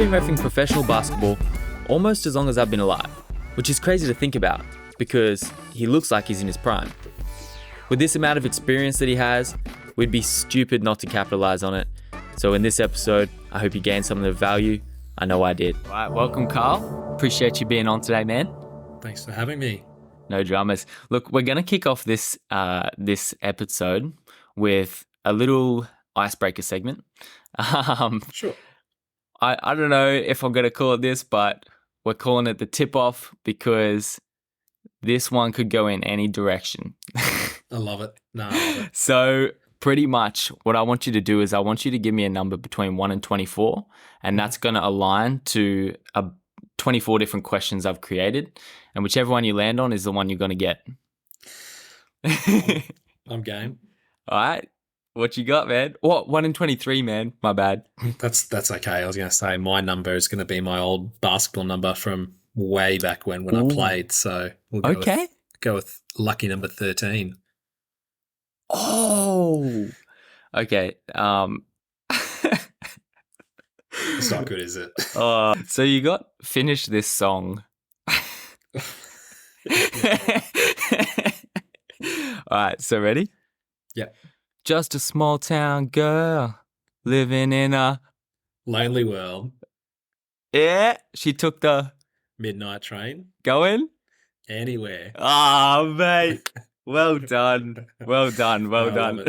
been reffing professional basketball almost as long as I've been alive, which is crazy to think about because he looks like he's in his prime. With this amount of experience that he has, we'd be stupid not to capitalize on it. So in this episode, I hope you gained some of the value. I know I did. All right, welcome, Carl. Appreciate you being on today, man. Thanks for having me. No dramas. Look, we're going to kick off this episode with a little icebreaker segment. Sure. I don't know if I'm going to call it this, but we're calling it the tip-off because this one could go in any direction. I love it. No, I love it. So pretty much what I want you to do is I want you to give me a number between 1 and 24, and that's going to align to 24 different questions I've created, and whichever one you land on is the one you're going to get. I'm game. All right. What you got, man? What? 1 in 23, man. My bad. That's okay. I was going to say my number is going to be my old basketball number from way back when I played. So we'll go with lucky number 13. Oh, okay. It's not good, is it? So you got finish this song. All right. So ready? Yeah. Just a small town girl living in a lonely world. Yeah. She took the midnight train. Going anywhere. Oh, mate. Well done. Well done. Well done.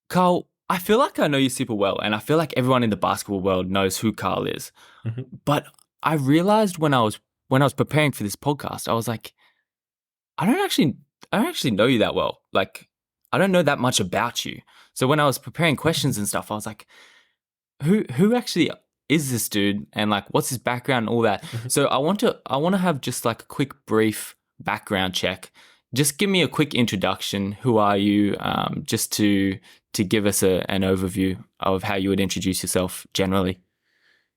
Carl, I feel like I know you super well, and I feel like everyone in the basketball world knows who Carl is. Mm-hmm. But I realized when I was preparing for this podcast, I was like, I don't actually know you that well. Like, I don't know that much about you. So when I was preparing questions and stuff, I was like, who actually is this dude? And like, what's his background and all that? Mm-hmm. So I want to have just like a quick brief background check. Just give me a quick introduction. Who are you? Just to give us an overview of how you would introduce yourself generally.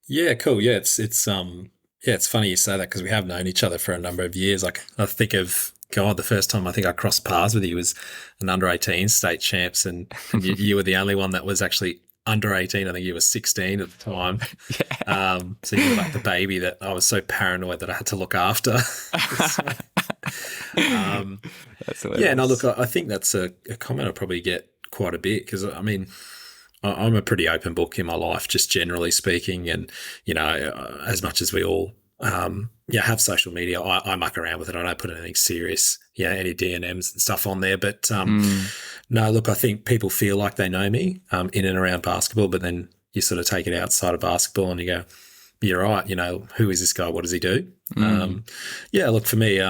Yeah, cool. Yeah, it's funny you say that because we have known each other for a number of years. Like I think of God, the first time I think I crossed paths with you was an under-18 state champs, and you were the only one that was actually under 18. I think you were 16 at the time. Yeah. So you were like the baby that I was so paranoid that I had to look after. Yeah, no, look, I think that's a comment I probably get quite a bit because, I mean, I'm a pretty open book in my life, just generally speaking. And, you know, as much as we all have social media, I muck around with it. I don't put anything serious, any DNMs and stuff on there. But no, look, I think people feel like they know me in and around basketball, but then you sort of take it outside of basketball and you go, you're right, you know, who is this guy? What does he do? Look, for me,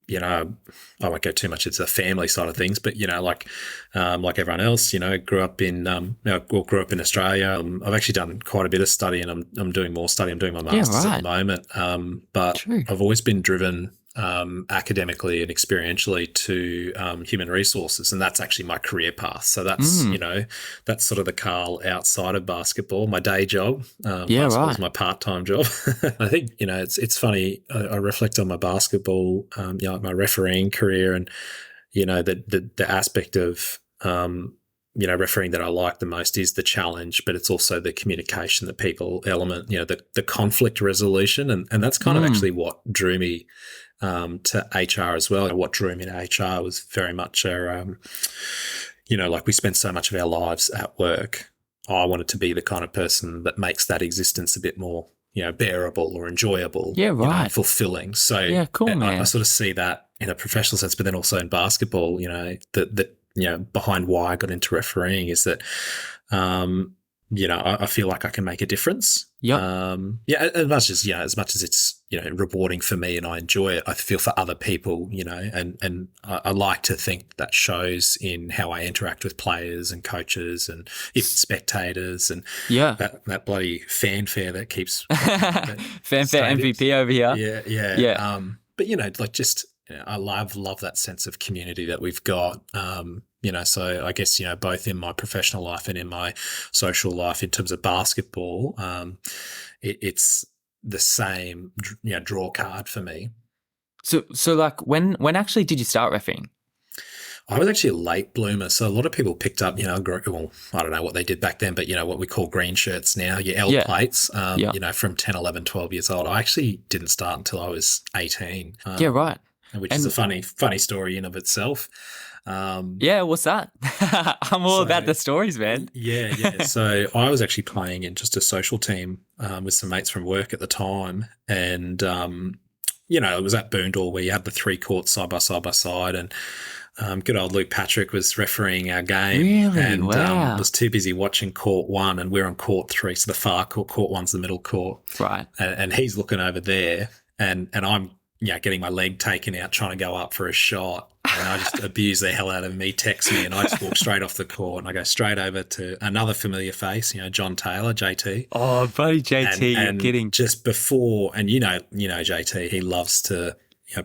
you know, I won't go too much into the family side of things, but, you know, like everyone else, you know, grew up in Australia. I've actually done quite a bit of study and I'm doing more study. I'm doing my master's at the moment. But True. I've always been driven academically and experientially to human resources, and that's actually my career path. So that's you know, that's sort of the Carl outside of basketball. My day job, basketball is my part-time job. I think, you know, it's funny. I reflect on my basketball, my refereeing career, and you know the aspect of refereeing that I like the most is the challenge, but it's also the communication, the people element, you know, the conflict resolution, and that's kind of actually what drew me to HR as well. And what drew me to HR was very much like we spend so much of our lives at work. I wanted to be the kind of person that makes that existence a bit more, you know, bearable or enjoyable, fulfilling. So cool, man. I sort of see that in a professional sense, but then also in basketball, you know, that you know, behind why I got into refereeing is that, I feel like I can make a difference. Yep. As much as it's, you know, rewarding for me and I enjoy it, I feel for other people, you know, and I like to think that shows in how I interact with players and coaches and even spectators and that bloody fanfare that keeps fanfare MVP over here. Yeah. But you know, like just, you know, I love that sense of community that we've got. So I guess, you know, both in my professional life and in my social life in terms of basketball, it's the same, you know, draw card for me. So like when actually did you start reffing? I was actually a late bloomer, so a lot of people picked up, well, I don't know what they did back then, but what we call green shirts now, your L Yeah. plates, Yeah. from 10, 11, 12 years old. I actually didn't start until I was 18. Yeah, right. Which is a funny story in of itself. Yeah, what's that? I'm all about the stories, man. Yeah. So I was actually playing in just a social team with some mates from work at the time, and it was at Boondall where you had the 3 courts side by side, and good old Luke Patrick was refereeing our game. Really? And Wow. was too busy watching court 1, and we're on court 3, so the far court, court 1's the middle court. Right. And he's looking over there, and I'm getting my leg taken out trying to go up for a shot. And I just abuse the hell out of him. He texts me, and I just walk straight off the court, and I go straight over to another familiar face, John Taylor, JT. Oh, buddy, JT, you're kidding. Just before, and JT, he loves to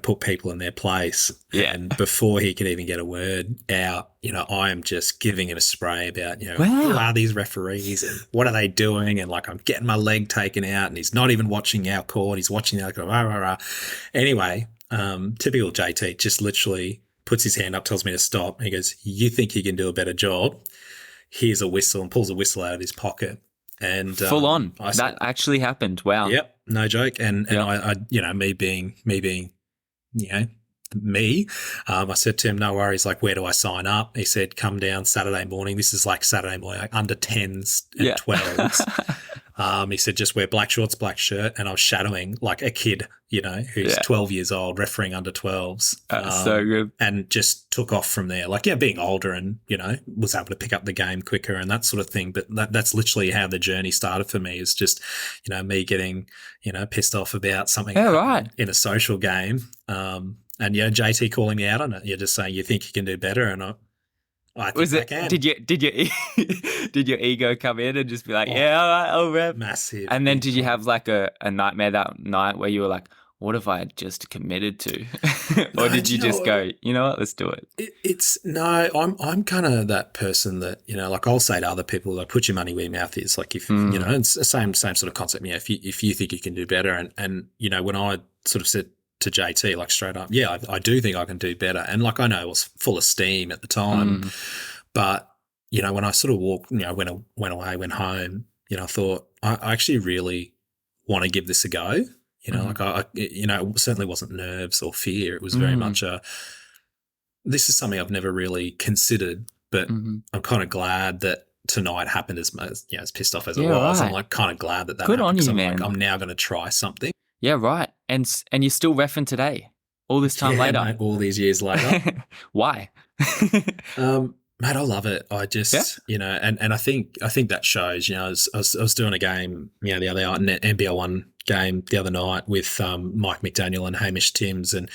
put people in their place. Yeah. And before he could even get a word out, I am just giving him a spray about, Wow. who are these referees and what are they doing? And I'm getting my leg taken out, and he's not even watching our court. He's watching the other court. Rah, rah, rah. Anyway, typical JT just literally puts his hand up, tells me to stop. And he goes, "You think you can do a better job? Here's a whistle," and pulls a whistle out of his pocket. And full on. That actually happened. Wow. Yep. No joke. And I me being me, I said to him, "No worries, where do I sign up?" He said, "Come down Saturday morning." This is Saturday morning, under 10s and 12s. He said, "Just wear black shorts, black shirt." And I was shadowing a kid, who's 12 years old, refereeing under 12s. That's so good. And just took off from there. Being older and, was able to pick up the game quicker and that sort of thing. But that's literally how the journey started for me, is just, me getting, pissed off about something in a social game. And JT calling me out on it. You're just saying you think you can do better, and I think I can. Did your ego come in and just be like, yeah, all right, I'll rep? Massive. And then did you have a nightmare that night where you were like, what have I just committed to? Or did you just go, you know what, let's do it? I'm kind of that person that, I'll say to other people, put your money where your mouth is. If, it's the same sort of concept. If you think you can do better, and when I sort of said to JT, straight up, yeah, I do think I can do better. And I know I was full of steam at the time, but, when I sort of walked, went away, went home, I thought I actually really want to give this a go. It certainly wasn't nerves or fear. It was very much this is something I've never really considered, but I'm kind of glad that tonight happened as pissed off as it was. Right. I'm kind of glad that Good happened. On you, man. I'm now going to try something. Yeah, right. And you're still reffing today, all this time later. Mate, all these years later. Why? Mate, I love it. I just, and I think that shows. I was doing a game, the other night, an NBL1 game the other night with Mike McDaniel and Hamish Timms, and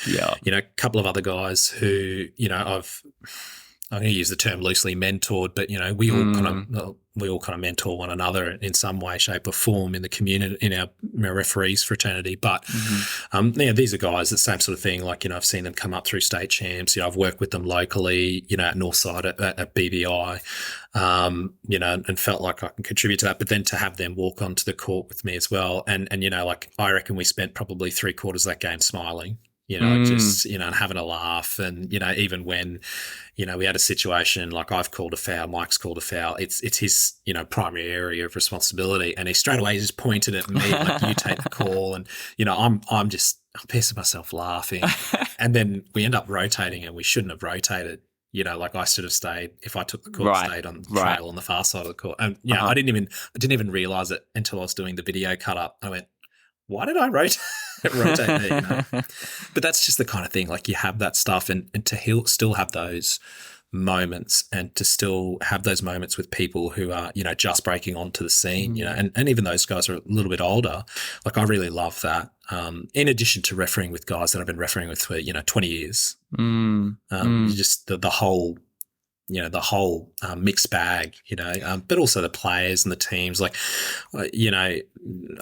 a couple of other guys who I'm going to use the term loosely mentored, but we all kind of mentor one another in some way, shape, or form in the community, in our referees fraternity. But these are guys, the same sort of thing. I've seen them come up through state champs. I've worked with them locally, at Northside at BBI, and felt like I can contribute to that. But then to have them walk onto the court with me as well, and I reckon we spent probably 3/4 of that game smiling. Just, and having a laugh. And, even when, we had a situation I've called a foul, Mike's called a foul, it's his, primary area of responsibility. And he straight away just pointed at me, you take the call. And, I'm pissing myself laughing. And then we end up rotating, and we shouldn't have rotated. I should have stayed, if I took the court, stayed on the trail on the far side of the court. And, I didn't even realize it until I was doing the video cut up. I went, why did I rotate there? But that's just the kind of thing, you have that stuff, and to still have those moments, and to still have those moments with people who are, just breaking onto the scene, and even those guys are a little bit older. I really love that. In addition to refereeing with guys that I've been refereeing with for, 20 years, just the whole, the whole mixed bag, but also the players and the teams.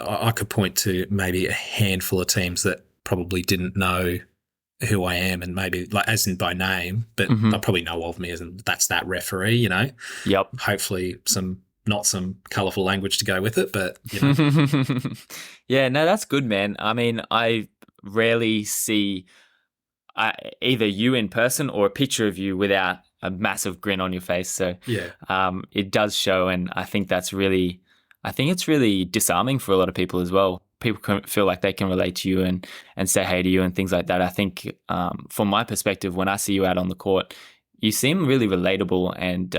I could point to maybe a handful of teams that probably didn't know who I am, and maybe as in by name, but they probably know of me as in that's that referee, Yep. Hopefully not some colourful language to go with it, but, Yeah, no, that's good, man. I mean, I rarely see either you in person or a picture of you without a massive grin on your face. So it does show, and I think it's really disarming for a lot of people as well. People can feel like they can relate to you and say hey to you and things like that. I think from my perspective, when I see you out on the court, you seem really relatable, and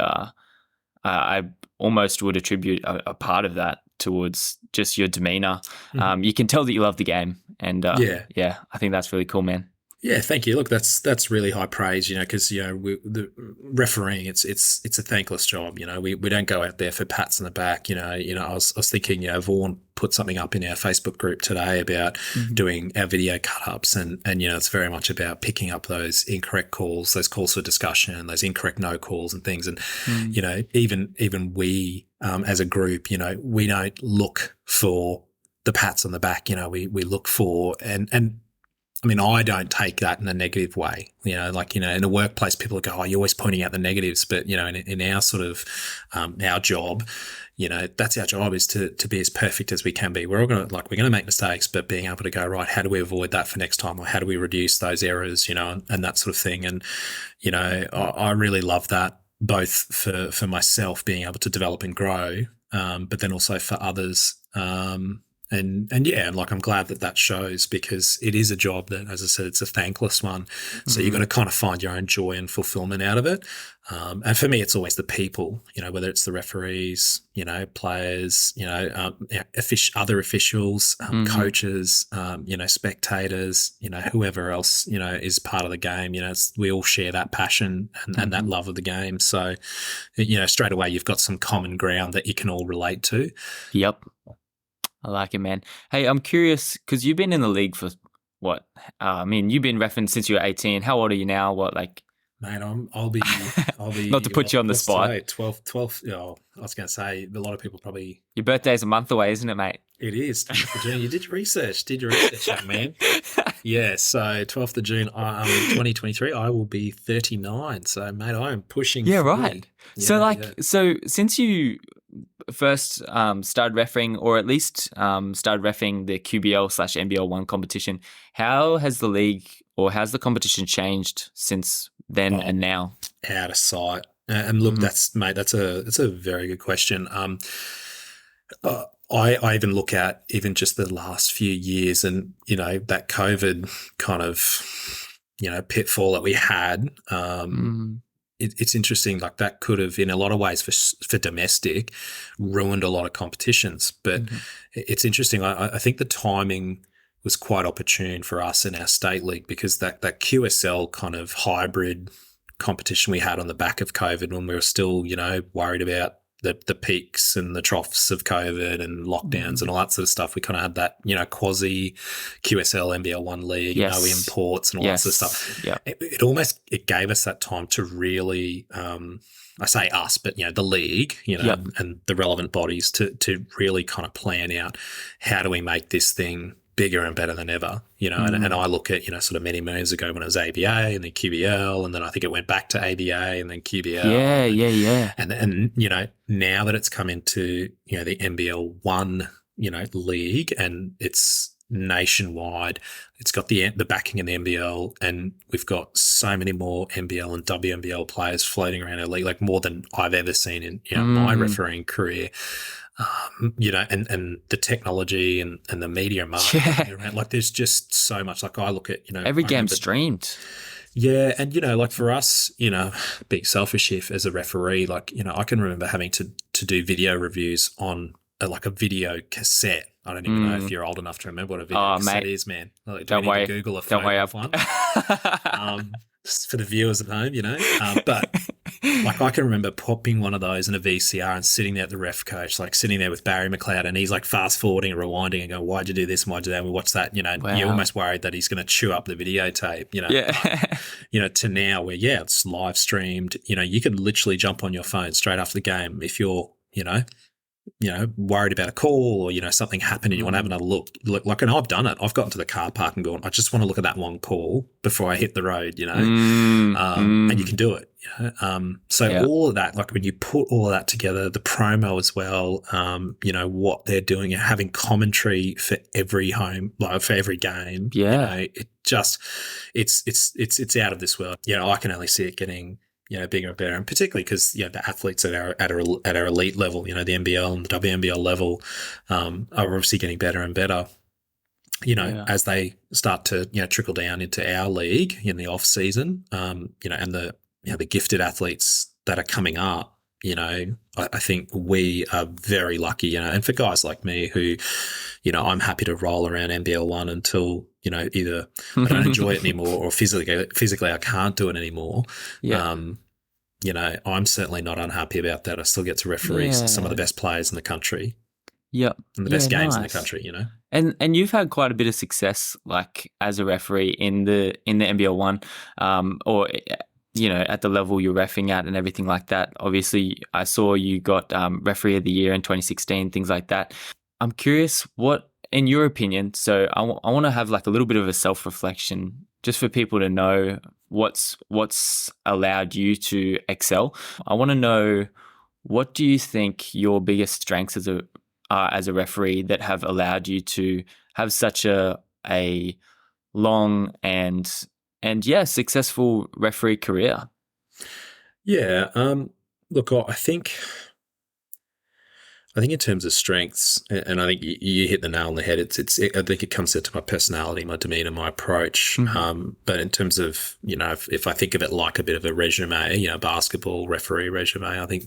I almost would attribute a part of that towards just your demeanor. You can tell that you love the game, and I think that's really cool, man. Yeah, thank you. Look, that's really high praise, because the refereeing, it's a thankless job. We don't go out there for pats on the back. I was thinking, Vaughan put something up in our Facebook group today about doing our video cut-ups, and it's very much about picking up those incorrect calls, those calls for discussion, those incorrect no calls and things. And even we as a group, we don't look for the pats on the back. We look for and I mean, I don't take that in a negative way. In a workplace, people go, "Oh, you're always pointing out the negatives," but in our sort of our job, that's our job, is to be as perfect as we can be. We're all going to make mistakes, but being able to go, right, how do we avoid that for next time, or how do we reduce those errors, and that sort of thing. And I really love that, both for myself being able to develop and grow, but then also for others. And I'm glad that shows, because it is a job that, as I said, it's a thankless one. So you've got to kind of find your own joy and fulfillment out of it. And for me, it's always the people, whether it's the referees, players, other officials, coaches, spectators, whoever else, is part of the game. We all share that passion and that love of the game. So, straight away, you've got some common ground that you can all relate to. Yep. I like it, man. Hey, I'm curious, because you've been in the league for what? You've been reffing since you were 18. How old are you now? What, like? Mate, I'll be. Not to put you on the spot. Today? 12. I was going to say, a lot of people probably. Your birthday's a month away, isn't it, mate? It is. 12th of June. You did your research, young man. Yeah. So 12th of June, 2023. I will be 39. So, mate, I am pushing. Yeah, 40. Right. So since you first started refereeing, or at least started refereeing the QBL/NBL 1 competition, how has the league, or how's the competition changed since then and now? Out of sight. And look, that's a very good question. I even look at even just the last few years, and that COVID kind of pitfall that we had. It's interesting, like that could have, in a lot of ways, for domestic, ruined a lot of competitions. But it's interesting. I think the timing was quite opportune for us in our state league, because that QSL kind of hybrid competition we had on the back of COVID, when we were still, worried about the peaks and the troughs of COVID and lockdowns and all that sort of stuff. We kind of had that, quasi QSL NBL 1 league, no imports and all that sort of stuff. Yeah. It gave us that time to really, I say us, but, the league, and the relevant bodies to really kind of plan out, how do we make this thing bigger and better than ever, and I look at, sort of many moons ago when it was ABA and then QBL, and then I think it went back to ABA and then QBL. Yeah. And now that it's come into, the NBL 1, league, and it's nationwide, it's got the backing of the NBL, and we've got so many more NBL and WNBL players floating around our league, like more than I've ever seen in my refereeing career. And the technology and the media marketing around, like there's just so much. Like I look at, every game's streamed. Yeah. And, like for us, being selfish as a referee, like, I can remember having to do video reviews on a video cassette. I don't even know if you're old enough to remember what a video cassette is, man. Like, don't worry. Google a don't worry. one. For the viewers at home, but like I can remember popping one of those in a VCR and sitting there at the ref coach, like sitting there with Barry McLeod, and he's like fast forwarding and rewinding and going, "Why'd you do this? And why'd you do that? And we watch that." Wow. You're almost worried that he's going to chew up the videotape. Yeah. To now where it's live streamed. You could literally jump on your phone straight after the game if you're worried about a call or, something happened and you want to have another look. Like, and I've done it. I've gotten to the car park and gone, I just want to look at that one call before I hit the road, and you can do it, So Yeah. all of that, like when you put all of that together, the promo as well, what they're doing, having commentary for every home, like for every game, Yeah. it just, it's out of this world. I can only see it getting, bigger and better, and particularly because the athletes at our elite level, the NBL and the WNBL level, are obviously getting better and better. Yeah. As they start to trickle down into our league in the off season, and the gifted athletes that are coming up. I think we are very lucky. And for guys like me who, I'm happy to roll around NBL 1 until either I don't enjoy it anymore or physically I can't do it anymore. Yeah. I'm certainly not unhappy about that. I still get to referee some of the Yeah. best players in the country Yep. and the Yeah, best games in the nice. country. And you've had quite a bit of success, like as a referee in the NBL 1, or at the level you're reffing at and everything like that. Obviously, I saw you got referee of the year in 2016, things like that. I'm curious, what, in your opinion? So I want to have like a little bit of a self reflection, just for people to know what's allowed you to excel. I want to know, what do you think your biggest strengths as a referee that have allowed you to have such a long and successful referee career? Yeah. Look, I think in terms of strengths, and I think you hit the nail on the head. I think it comes down to my personality, my demeanor, my approach. Mm-hmm. But in terms of, if I think of it like a bit of a resume, basketball referee resume, I think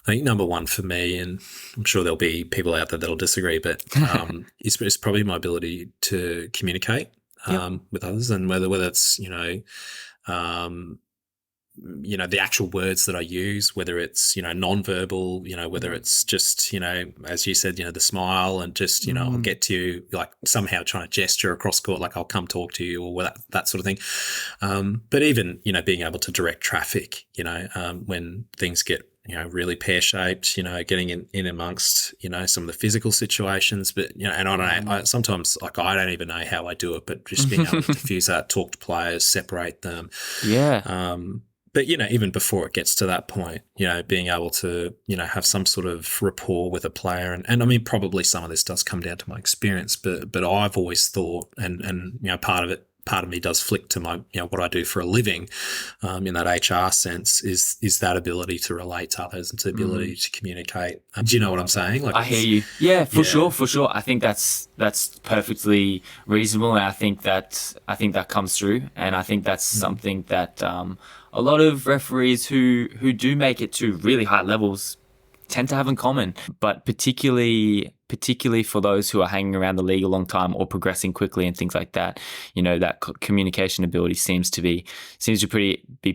number one for me, and I'm sure there'll be people out there that'll disagree, but it's probably my ability to communicate with others, and whether it's the actual words that I use, whether it's, non-verbal, whether it's just, as you said, the smile and just, I'll get to you, like somehow trying to gesture across court, like I'll come talk to you or that sort of thing. But even, being able to direct traffic, when things get, really pear-shaped, getting in amongst, some of the physical situations, but, and I don't know, sometimes like I don't even know how I do it, but just being able to diffuse that, talk to players, separate them. Yeah. But, even before it gets to that point, being able to, have some sort of rapport with a player. And I mean, probably some of this does come down to my experience, but I've always thought, and part of me does flick to my, what I do for a living, in that HR sense is that ability to relate to others and the ability to communicate. Do you know what I'm saying? Like, I hear you. Yeah, for sure. I think that's perfectly reasonable, and I think that comes through, and I think that's something that a lot of referees who do make it to really high levels tend to have in common. But particularly for those who are hanging around the league a long time or progressing quickly and things like that, that communication ability seems to be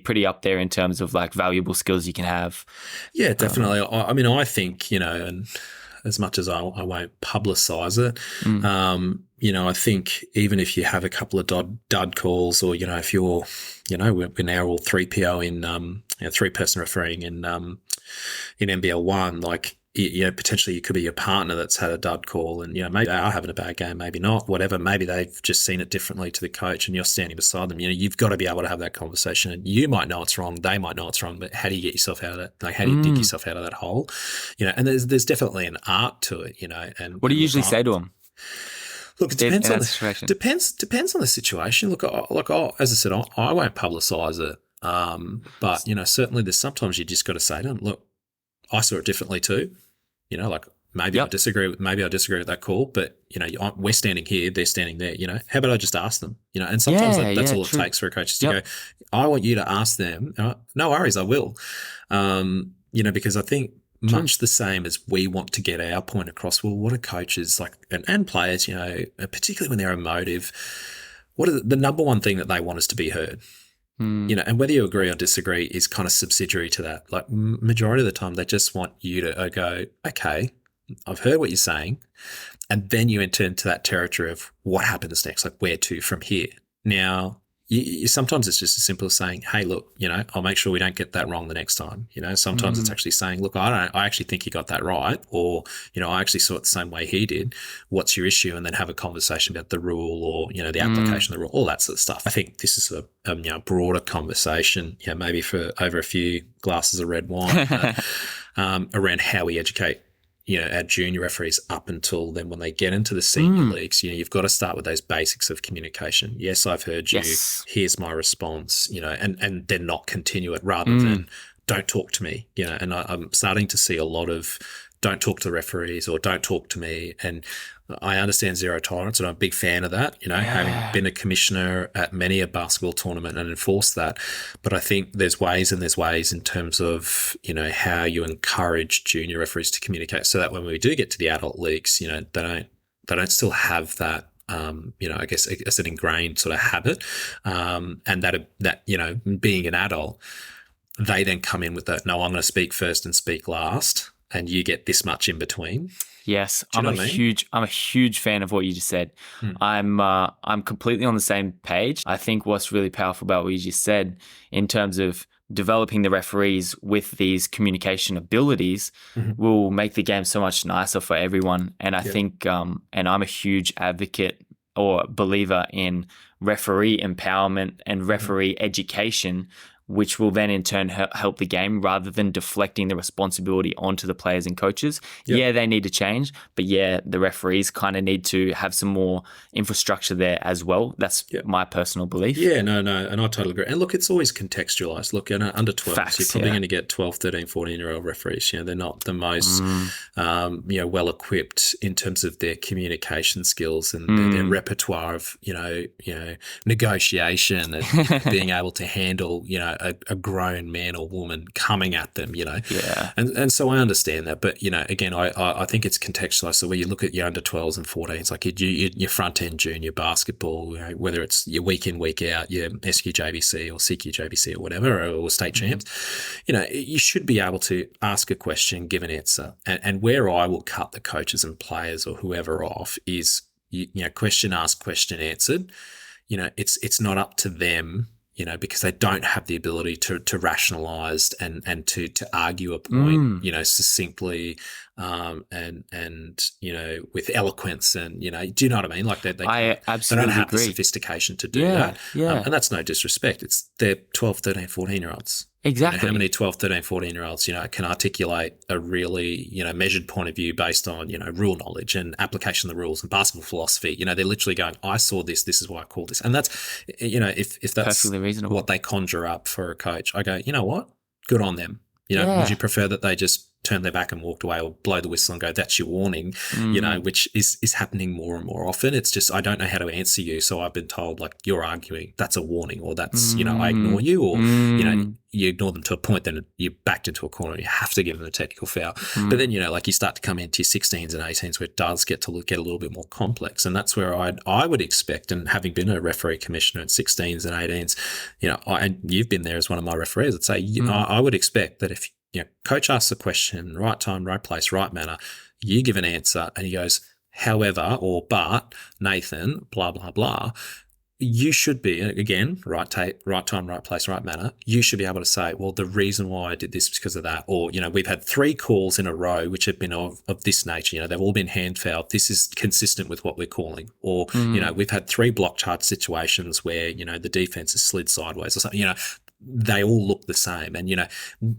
pretty up there in terms of like valuable skills you can have. Yeah, definitely. I mean, I think, and as much as I won't publicise it, I think even if you have a couple of dud calls, or if you're, we're now all 3PO in 3-person refereeing in NBL 1, like, potentially it could be your partner that's had a dud call, and maybe they are having a bad game, maybe not, whatever. Maybe they've just seen it differently to the coach, and you're standing beside them. You've got to be able to have that conversation. And you might know it's wrong, they might know it's wrong, but how do you get yourself out of that? Like, how do you dig yourself out of that hole? And there's definitely an art to it. And what do you usually say to them? Look, it depends on the situation. Depends on the situation. Look, as I said, I won't publicise it. But certainly there's sometimes you just got to say to them, look, I saw it differently too. Like maybe I disagree with that call, but we're standing here, they're standing there. How about I just ask them? And sometimes that's all it takes for a coach is to go, I want you to ask them. No worries, I will. Because I think much the same as we want to get our point across. Well, what are coaches like and players? Particularly when they're emotive, what are the number one thing that they want is to be heard. And whether you agree or disagree is kind of subsidiary to that. Like majority of the time, they just want you to go, okay, I've heard what you're saying. And then you enter into that territory of what happens next, like where to from here. Now, sometimes it's just as simple as saying, hey, look, I'll make sure we don't get that wrong the next time. Sometimes it's actually saying, look, I actually think you got that right. Or, I actually saw it the same way he did. What's your issue? And then have a conversation about the rule or, the application of the rule, all that sort of stuff. I think this is a broader conversation, maybe for over a few glasses of red wine around how we educate our junior referees up until then when they get into the senior leagues. You've got to start with those basics of communication. Yes, I've heard you. Yes. Here's my response, and then not continue it rather than don't talk to me, and I'm starting to see a lot of don't talk to the referees or don't talk to me. And I understand zero tolerance, and I'm a big fan of that, having been a commissioner at many a basketball tournament and enforced that. But I think there's ways in terms of, how you encourage junior referees to communicate so that when we do get to the adult leagues, they don't still have that, I guess as an ingrained sort of habit, and that, being an adult, they then come in with that, no, I'm going to speak first and speak last, and you get this much in between. Yes, I'm a huge fan of what you just said. I'm completely on the same page. I think what's really powerful about what you just said in terms of developing the referees with these communication abilities will make the game so much nicer for everyone. And I think, and I'm a huge advocate or believer in referee empowerment and referee education, which will then in turn help the game rather than deflecting the responsibility onto the players and coaches. Yep. Yeah, they need to change, but the referees kind of need to have some more infrastructure there as well. That's my personal belief. Yeah, no, and I totally agree. And look, it's always contextualized. Look, under 12, you're probably going to get 12, 13, 14-year-old referees. They're not the most, well-equipped in terms of their communication skills and their repertoire of, negotiation and being able to handle, a grown man or woman coming at them, and so I understand that. But, again, I think it's contextualized. So where you look at your under 12s and 14s, like your front end junior basketball, whether it's your week in, week out, your SQJBC or CQJBC or whatever, or state champs, you should be able to ask a question, give an answer. And where I will cut the coaches and players or whoever off is, question asked, question answered. It's not up to them, because they don't have the ability to rationalize and to argue a point, succinctly, and with eloquence and, do you know what I mean? Like I absolutely don't have agree. the sophistication to do that. Yeah. And that's no disrespect. They're 12, 13, 14-year-olds. Exactly. How many 12, 13, 14-year-olds, can articulate a really, measured point of view based on, rule knowledge and application of the rules and basketball philosophy. They're literally going, I saw this is why I call this. And that's, if that's perfectly reasonable. What they conjure up for a coach, I go, you know what? Good on them. Would you prefer that they just turn their back and walked away or blow the whistle and go, that's your warning, which is happening more and more often. It's just, I don't know how to answer you. So I've been told, like, you're arguing, that's a warning, or that's, I ignore you, or, you ignore them to a point, then you're backed into a corner. You have to give them a technical foul. But then, like you start to come into your 16s and 18s where it does get a little bit more complex. And that's where I would expect, and having been a referee commissioner at 16s and 18s, and you've been there as one of my referees, I'd say, I would expect that if, coach asks a question, right time, right place, right manner, you give an answer, and he goes, however, or but, Nathan, blah, blah, blah. You should be, again, right time, right place, right manner. You should be able to say, well, the reason why I did this is because of that. Or, we've had 3 calls in a row which have been of this nature. They've all been hand fouled. This is consistent with what we're calling. Or, we've had 3 block charge situations where, the defense has slid sideways or something, they all look the same. And,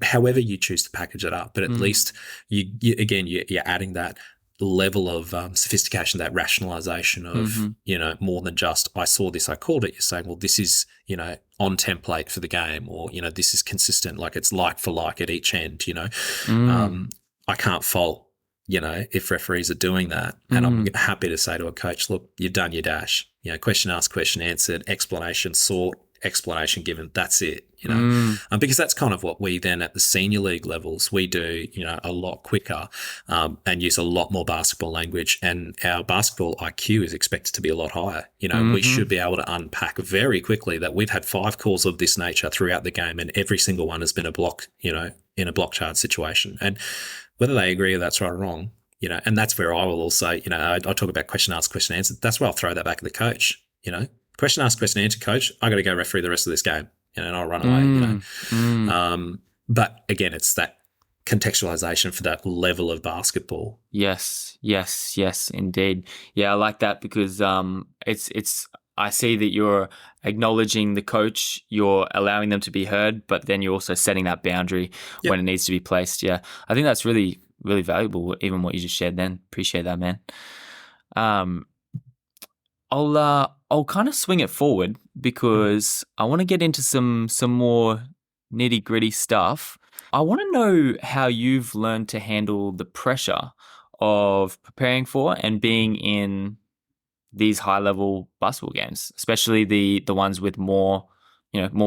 however you choose to package it up, but at least you're adding that level of sophistication, that rationalization of, more than just, I saw this, I called it. You're saying, well, this is, on template for the game, or, this is consistent, like it's like for like at each end, I can't fault, if referees are doing that. And I'm happy to say to a coach, look, you've done your dash, question asked, question answered, explanation sought, explanation given, that's it, because that's kind of what we then at the senior league levels, we do, a lot quicker, and use a lot more basketball language, and our basketball IQ is expected to be a lot higher. We should be able to unpack very quickly that we've had 5 calls of this nature throughout the game, and every single one has been a block, in a block charge situation. And whether they agree that's right or wrong, and that's where I will also, I talk about question asked, question answered. That's where I'll throw that back at the coach. question asked, question answered, coach. I got to go referee the rest of this game, and I'll run away. But again, it's that contextualization for that level of basketball. Yes, indeed. Yeah, I like that because it's. I see that you're acknowledging the coach, you're allowing them to be heard, but then you're also setting that boundary when it needs to be placed. Yeah, I think that's really, really valuable. Even what you just shared, then appreciate that, man. I'll kind of swing it forward because I want to get into some more nitty gritty stuff. I want to know how you've learned to handle the pressure of preparing for and being in these high level basketball games, especially the ones with more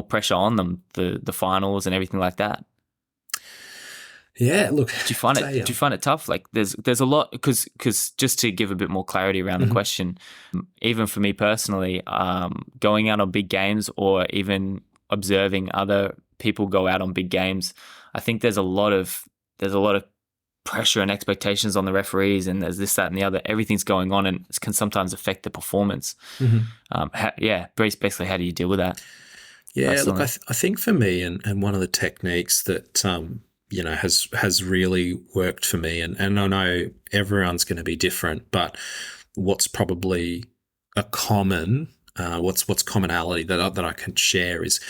pressure on them, the finals and everything like that. Yeah, look. Do you find it tough? Like there's a lot because just to give a bit more clarity around the question, even for me personally, going out on big games or even observing other people go out on big games, I think there's a lot of pressure and expectations on the referees, and there's this, that, and the other. Everything's going on, and it can sometimes affect the performance. Basically, how do you deal with that? Yeah, personally? Look, I think for me, and one of the techniques that has really worked for me, and I know everyone's going to be different, but what's probably a common what's commonality that I can share is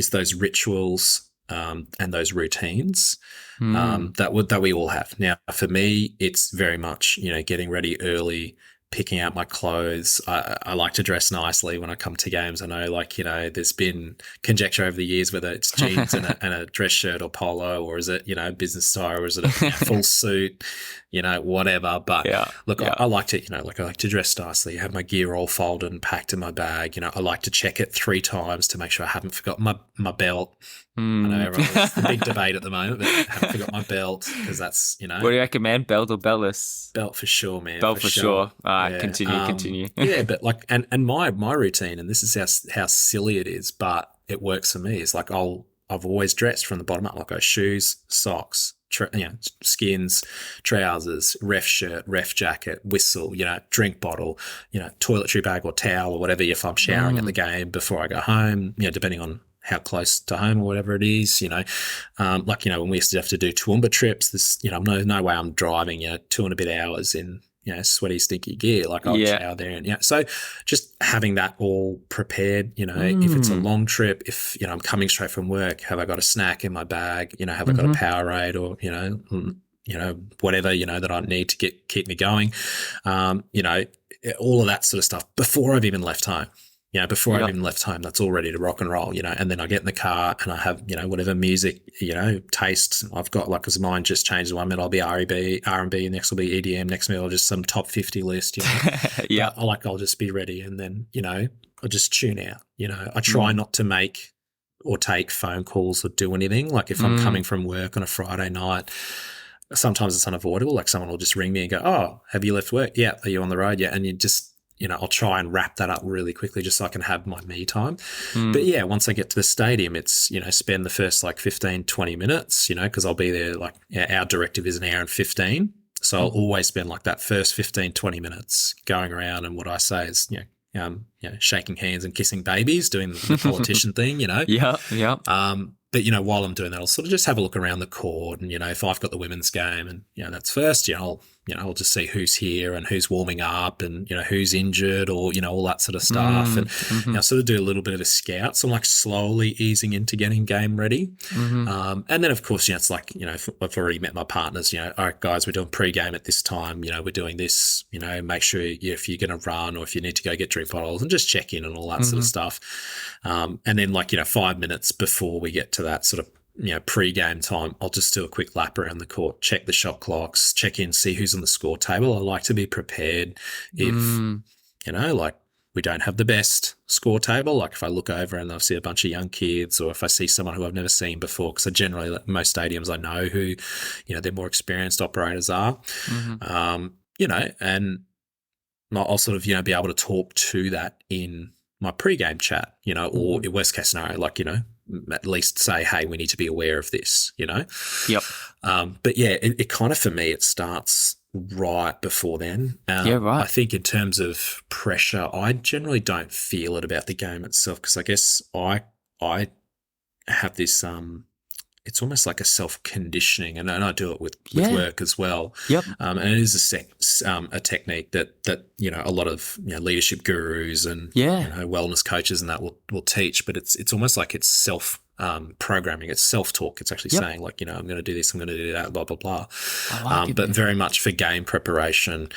those rituals and those routines that we all have. Now, for me, it's very much getting ready early, picking out my clothes. I like to dress nicely when I come to games. I know, there's been conjecture over the years whether it's jeans and a dress shirt or polo, or is it, business style, or is it a full suit, whatever. But I like to, I like to dress nicely, have my gear all folded and packed in my bag. I like to check it 3 times to make sure I haven't forgotten my belt. I know it's the big debate at the moment, but I haven't forgot my belt because that's, What do you recommend, belt or beltless? Belt for sure, man. Belt for sure. All right, continue. Yeah, but and my routine, and this is how silly it is, but it works for me. It's like I've always dressed from the bottom up. Like shoes, socks, skins, trousers, ref shirt, ref jacket, whistle, drink bottle, toiletry bag or towel or whatever if I'm showering at the game before I go home, depending on how close to home or whatever it is, when we used to have to do Toowoomba trips, this, no way I'm driving, 2 and a bit hours in, sweaty, stinky gear. Like I'll shower there. And so just having that all prepared, if it's a long trip, if, I'm coming straight from work, have I got a snack in my bag? Have I got a Powerade or, whatever, that I need to keep me going? All of that sort of stuff before I've even left home. Before I've even left home, that's all ready to rock and roll, and then I get in the car and I have, whatever music, taste I've got, because mine just changed. 1 minute I'll be R&B, next will be EDM, next minute I'll just some top 50 list, Yeah. I'll just be ready. And then, I'll just tune out, I try not to make or take phone calls or do anything. Like if I'm coming from work on a Friday night, sometimes it's unavoidable. Like someone will just ring me and go, "Oh, have you left work? Yeah. Are you on the road? Yeah." And you just, I'll try and wrap that up really quickly just so I can have my me time. But yeah, once I get to the stadium, it's, spend the first 15, 20 minutes, because I'll be there our directive is 1 hour and 15. So I'll always spend that first 15, 20 minutes going around, and what I say is, shaking hands and kissing babies, doing the politician thing, Yeah. But, while I'm doing that, I'll sort of just have a look around the court and, if I've got the women's game and, that's first, I'll just see who's here and who's warming up and, who's injured or, all that sort of stuff. And, sort of do a little bit of a scout. So I'm slowly easing into getting game ready. And then, of course, it's if I've already met my partners, all right, guys, we're doing pre-game at this time, we're doing this, make sure if you're going to run or if you need to go get drink bottles and just check in and all that sort of stuff. And then 5 minutes before we get to that sort of, pre-game time, I'll just do a quick lap around the court, check the shot clocks, check in, see who's on the score table. I like to be prepared if, we don't have the best score table. If I look over and I see a bunch of young kids, or if I see someone who I've never seen before, because I generally, most stadiums I know who, their more experienced operators are, and I'll sort of, be able to talk to that in my pre-game chat, or in worst case scenario, at least say, hey, we need to be aware of this, Yep. But yeah, it kind of, for me, it starts right before then. Yeah, right. I think in terms of pressure, I generally don't feel it about the game itself because I guess I have this it's almost like a self conditioning, and I do it with Yeah. work as well. Yep. And it is a technique that a lot of leadership gurus and Yeah. wellness coaches and that will teach, but it's almost like it's self programming, it's self talk. It's actually Yep. saying like I'm going to do this, I'm going to do that, blah blah blah. I like it, But man. very much for game preparation.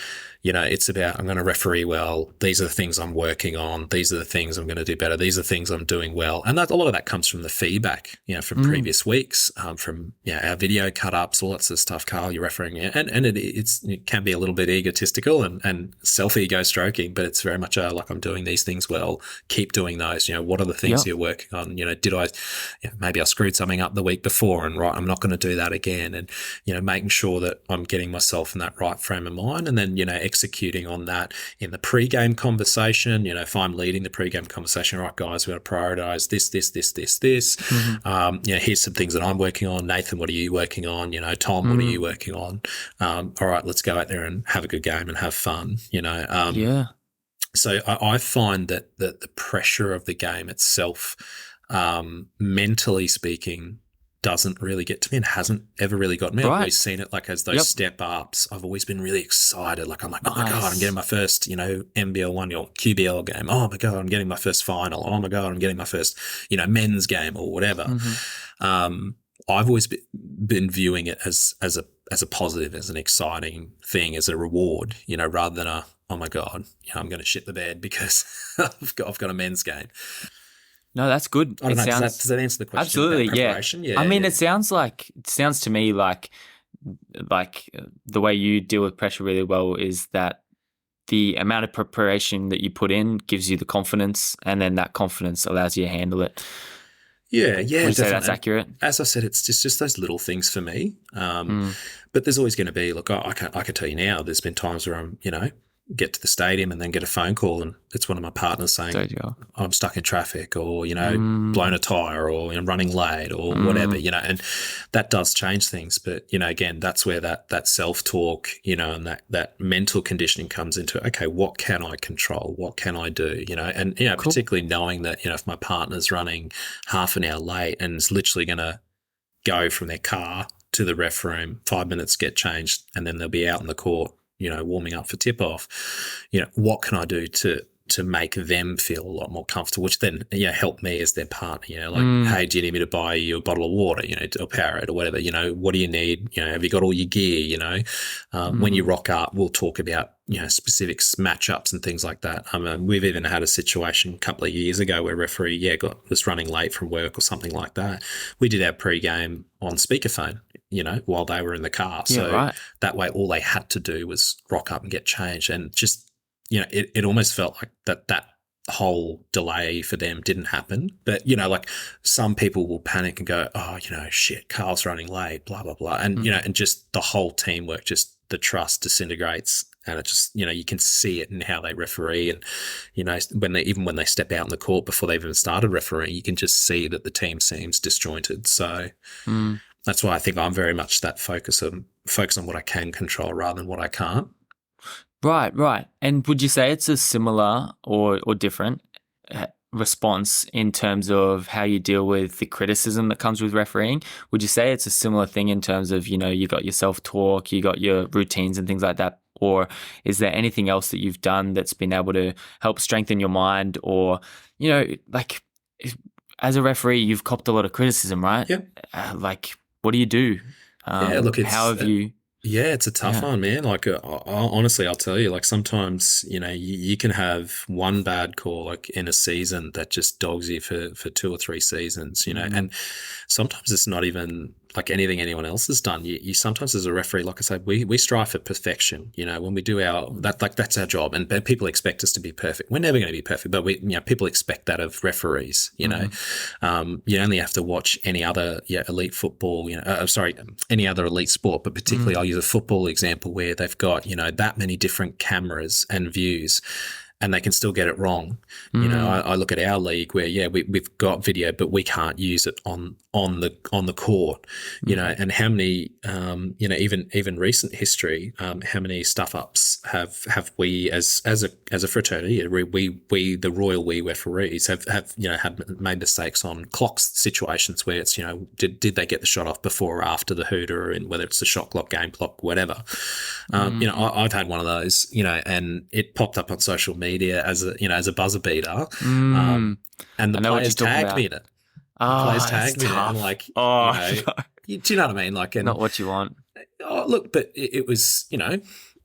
It's about I'm going to referee well. These are the things I'm working on. These are the things I'm going to do better. These are the things I'm doing well. And a lot of that comes from the feedback, from previous weeks, from our video cut ups, all that sort of stuff. Carl, you're refereeing, and it can be a little bit egotistical and self ego stroking, but it's very much like I'm doing these things well. Keep doing those. What are the things you're working on? Did I maybe I screwed something up the week before, and right, I'm not going to do that again. And making sure that I'm getting myself in that right frame of mind, and then executing on that in the pre-game conversation. If I'm leading the pre-game conversation, right, guys, we're going to prioritize this. Here's some things that I'm working on. Nathan, what are you working on? Tom, what are you working on? All right, let's go out there and have a good game and have fun. Yeah. So I find that the pressure of the game itself, mentally speaking, doesn't really get to me and hasn't ever really got me. I've always seen it like as those step ups. I've always been really excited. Like I'm like, oh my God, I'm getting my first, MBL1 or QBL game. Oh my God, I'm getting my first final. Oh my God, I'm getting my first, men's game or whatever. I've always been viewing it as a positive, as an exciting thing, as a reward, rather than oh my God, I'm going to shit the bed because I've got a men's game. No, that's good. I don't know, does that answer the question? Absolutely, about preparation? yeah. I mean, it sounds to me like the way you deal with pressure really well is that the amount of preparation that you put in gives you the confidence, and then that confidence allows you to handle it. Yeah, Would you say that's accurate? As I said, it's just those little things for me. But there's always going to be, look, I can tell you now, there's been times where I'm, get to the stadium and then get a phone call and it's one of my partners saying I'm stuck in traffic or, blown a tire or running late or whatever, and that does change things. But, again, that's where that self-talk, and that mental conditioning comes into, okay, what can I control? What can I do? And, cool. Particularly knowing that, if my partner's running half an hour late and is literally going to go from their car to the ref room, 5 minutes get changed, and then they'll be out in the court, warming up for tip-off, what can I do to make them feel a lot more comfortable, which then, help me as their partner, hey, do you need me to buy you a bottle of water, or Powerade or whatever, what do you need? Have you got all your gear, when you rock up, we'll talk about, specific matchups and things like that. We've even had a situation a couple of years ago where referee, was running late from work or something like that. We did our pre-game on speakerphone, while they were in the car. So that way all they had to do was rock up and get changed. And just, it almost felt like that whole delay for them didn't happen. But, like some people will panic and go, oh, shit, Carl's running late, blah, blah, blah. And, and just the whole teamwork, just the trust disintegrates. And it just, you can see it in how they referee. And, when they step out in the court before they've even started refereeing, you can just see that the team seems disjointed. So that's why I think I'm very much that focus on what I can control rather than what I can't. Right. And would you say it's a similar or different response in terms of how you deal with the criticism that comes with refereeing? Would you say it's a similar thing in terms of, you got your self-talk, you got your routines and things like that? Or is there anything else that you've done that's been able to help strengthen your mind? Or, as a referee, you've copped a lot of criticism, right? Yeah. What do you do? Look, how have you... Yeah, it's a tough one, man. Like, honestly, I'll tell you, like sometimes, you can have one bad call like in a season that just dogs you for 2 or 3 seasons, and sometimes it's not even like anything anyone else has done. You sometimes as a referee, like I said, we strive for perfection, when we do that's our job, and people expect us to be perfect. We're never going to be perfect, but people expect that of referees, you only have to watch any other elite football, any other elite sport, but particularly I'll use a football example where they've got, that many different cameras and views. and they can still get it wrong. You know, I look at our league where, we've got video, but we can't use it on the court. You know, and how many, even recent history, how many stuff ups have we as a fraternity, we the royal we referees have had made mistakes on clock situations where it's, did they get the shot off before or after the hooter, and whether it's the shot clock, game clock, whatever. I've had one of those, and it popped up on social media as a buzzer beater, and the players tagged me in it. Players tagged me in it, and like, do you know what I mean? Like, and not what you want. Oh, look, but it was,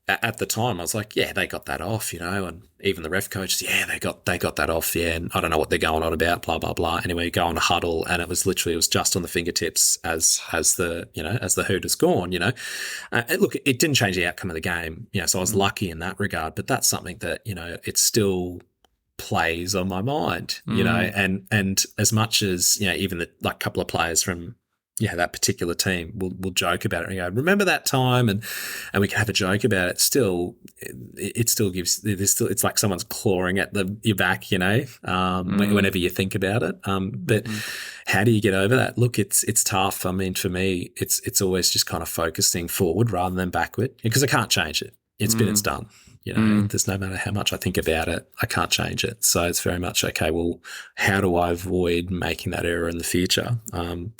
at the time I was like, yeah, they got that off, and even the ref coach, yeah, they got that off, yeah, and I don't know what they're going on about, blah blah blah. Anyway, you go on a huddle, and it was just on the fingertips as the hooter's gone, look, it didn't change the outcome of the game, so I was lucky in that regard, but that's something that it still plays on my mind, and as much as even the couple of players from that particular team will joke about it and go, remember that time, and we can have a joke about it. Still, it still gives, it's like someone's clawing at your back, whenever you think about it. But how do you get over that? Look, it's tough. I mean, for me, it's always just kind of focusing forward rather than backward, because I can't change it. It's been, it's done. There's no matter how much I think about it, I can't change it. So it's very much, okay, well, how do I avoid making that error in the future?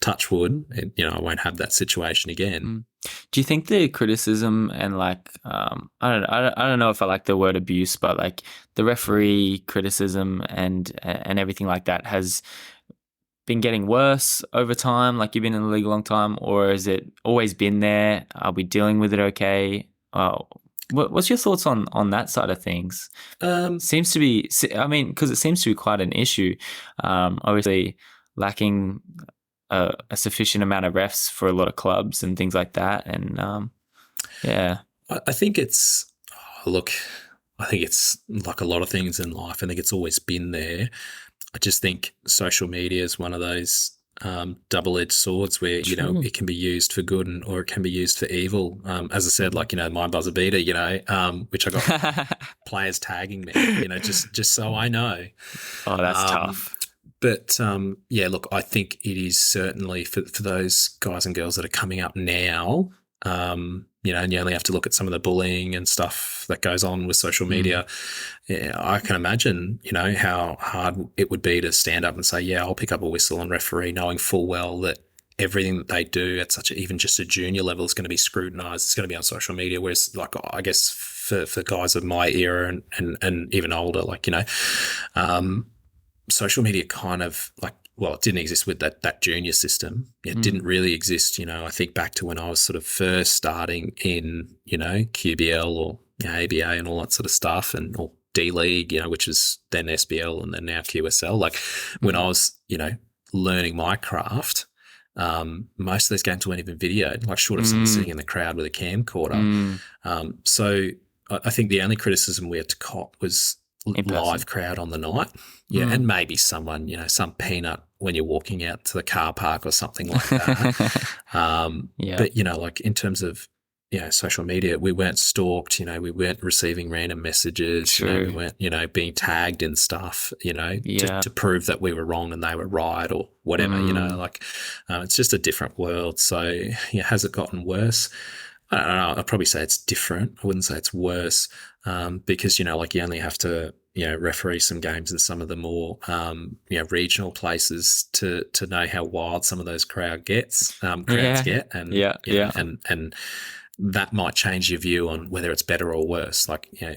Touch wood, I won't have that situation again. Do you think the criticism and I don't know if I like the word abuse, but the referee criticism and everything like that has been getting worse over time? Like, you've been in the league a long time, or has it always been there? Are we dealing with it okay? What's your thoughts on that side of things? Seems to be, because it seems to be quite an issue. Obviously, lacking a sufficient amount of refs for a lot of clubs and things like that. And I think it's like a lot of things in life. I think it's always been there. I just think social media is one of those double-edged swords where it can be used for good or it can be used for evil. As I said, my buzzer beater, which I got players tagging me, just so I know. Oh, that's tough. But look, I think it is certainly for those guys and girls that are coming up now. And you only have to look at some of the bullying and stuff that goes on with social media. Yeah, I can imagine, how hard it would be to stand up and say, yeah, I'll pick up a whistle and referee, knowing full well that everything that they do at even just a junior level is going to be scrutinised. It's going to be on social media. Whereas, I guess for guys of my era and even older, social media kind of it didn't exist with that junior system. It didn't really exist. I think back to when I was sort of first starting in, QBL or ABA and all that sort of stuff, or D League, which is then SBL and then now QSL. When I was, learning my craft, most of those games weren't even videoed, short of someone sitting in the crowd with a camcorder. So I think the only criticism we had to cop was live crowd on the night. And maybe someone, some peanut when you're walking out to the car park or something like that. But, in terms of, social media, we weren't stalked, we weren't receiving random messages, we weren't, being tagged in stuff, to prove that we were wrong and they were right or whatever, it's just a different world. So, has it gotten worse? I don't know. I'd probably say it's different. I wouldn't say it's worse, because, you only have to, referee some games in some of the more, regional places to know how wild some of those crowds get, and that might change your view on whether it's better or worse.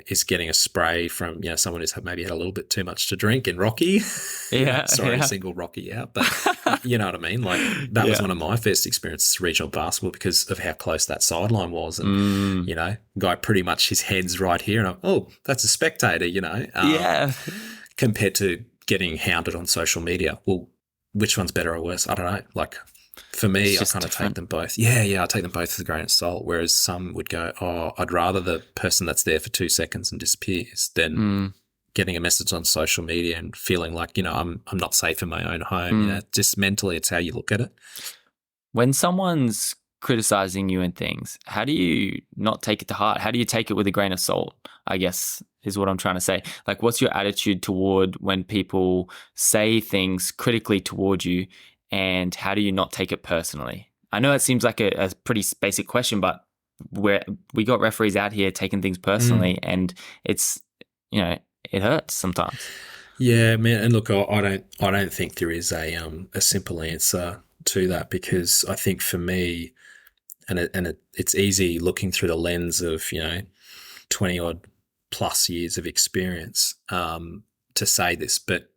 Is getting a spray from, someone who's maybe had a little bit too much to drink in Rocky. Single Rocky out, but you know what I mean? That was one of my first experiences regional basketball because of how close that sideline was. And, guy pretty much his head's right here and that's a spectator, compared to getting hounded on social media. Well, which one's better or worse? I don't know. For me, I kind of take them both. I take them both with a grain of salt, whereas some would go, I'd rather the person that's there for 2 seconds and disappears than getting a message on social media and feeling like, I'm not safe in my own home. Just mentally, it's how you look at it. When someone's criticizing you and things, how do you not take it to heart? How do you take it with a grain of salt? I guess is what I'm trying to say. Like, what's your attitude toward when people say things critically toward you, and how do you not take it personally? I know it seems like a pretty basic question, but we got referees out here taking things personally, and it's, it hurts sometimes. Yeah, man. And look, I don't think there is a simple answer to that, because I think for me, it's easy looking through the lens of 20 odd plus years of experience to say this, but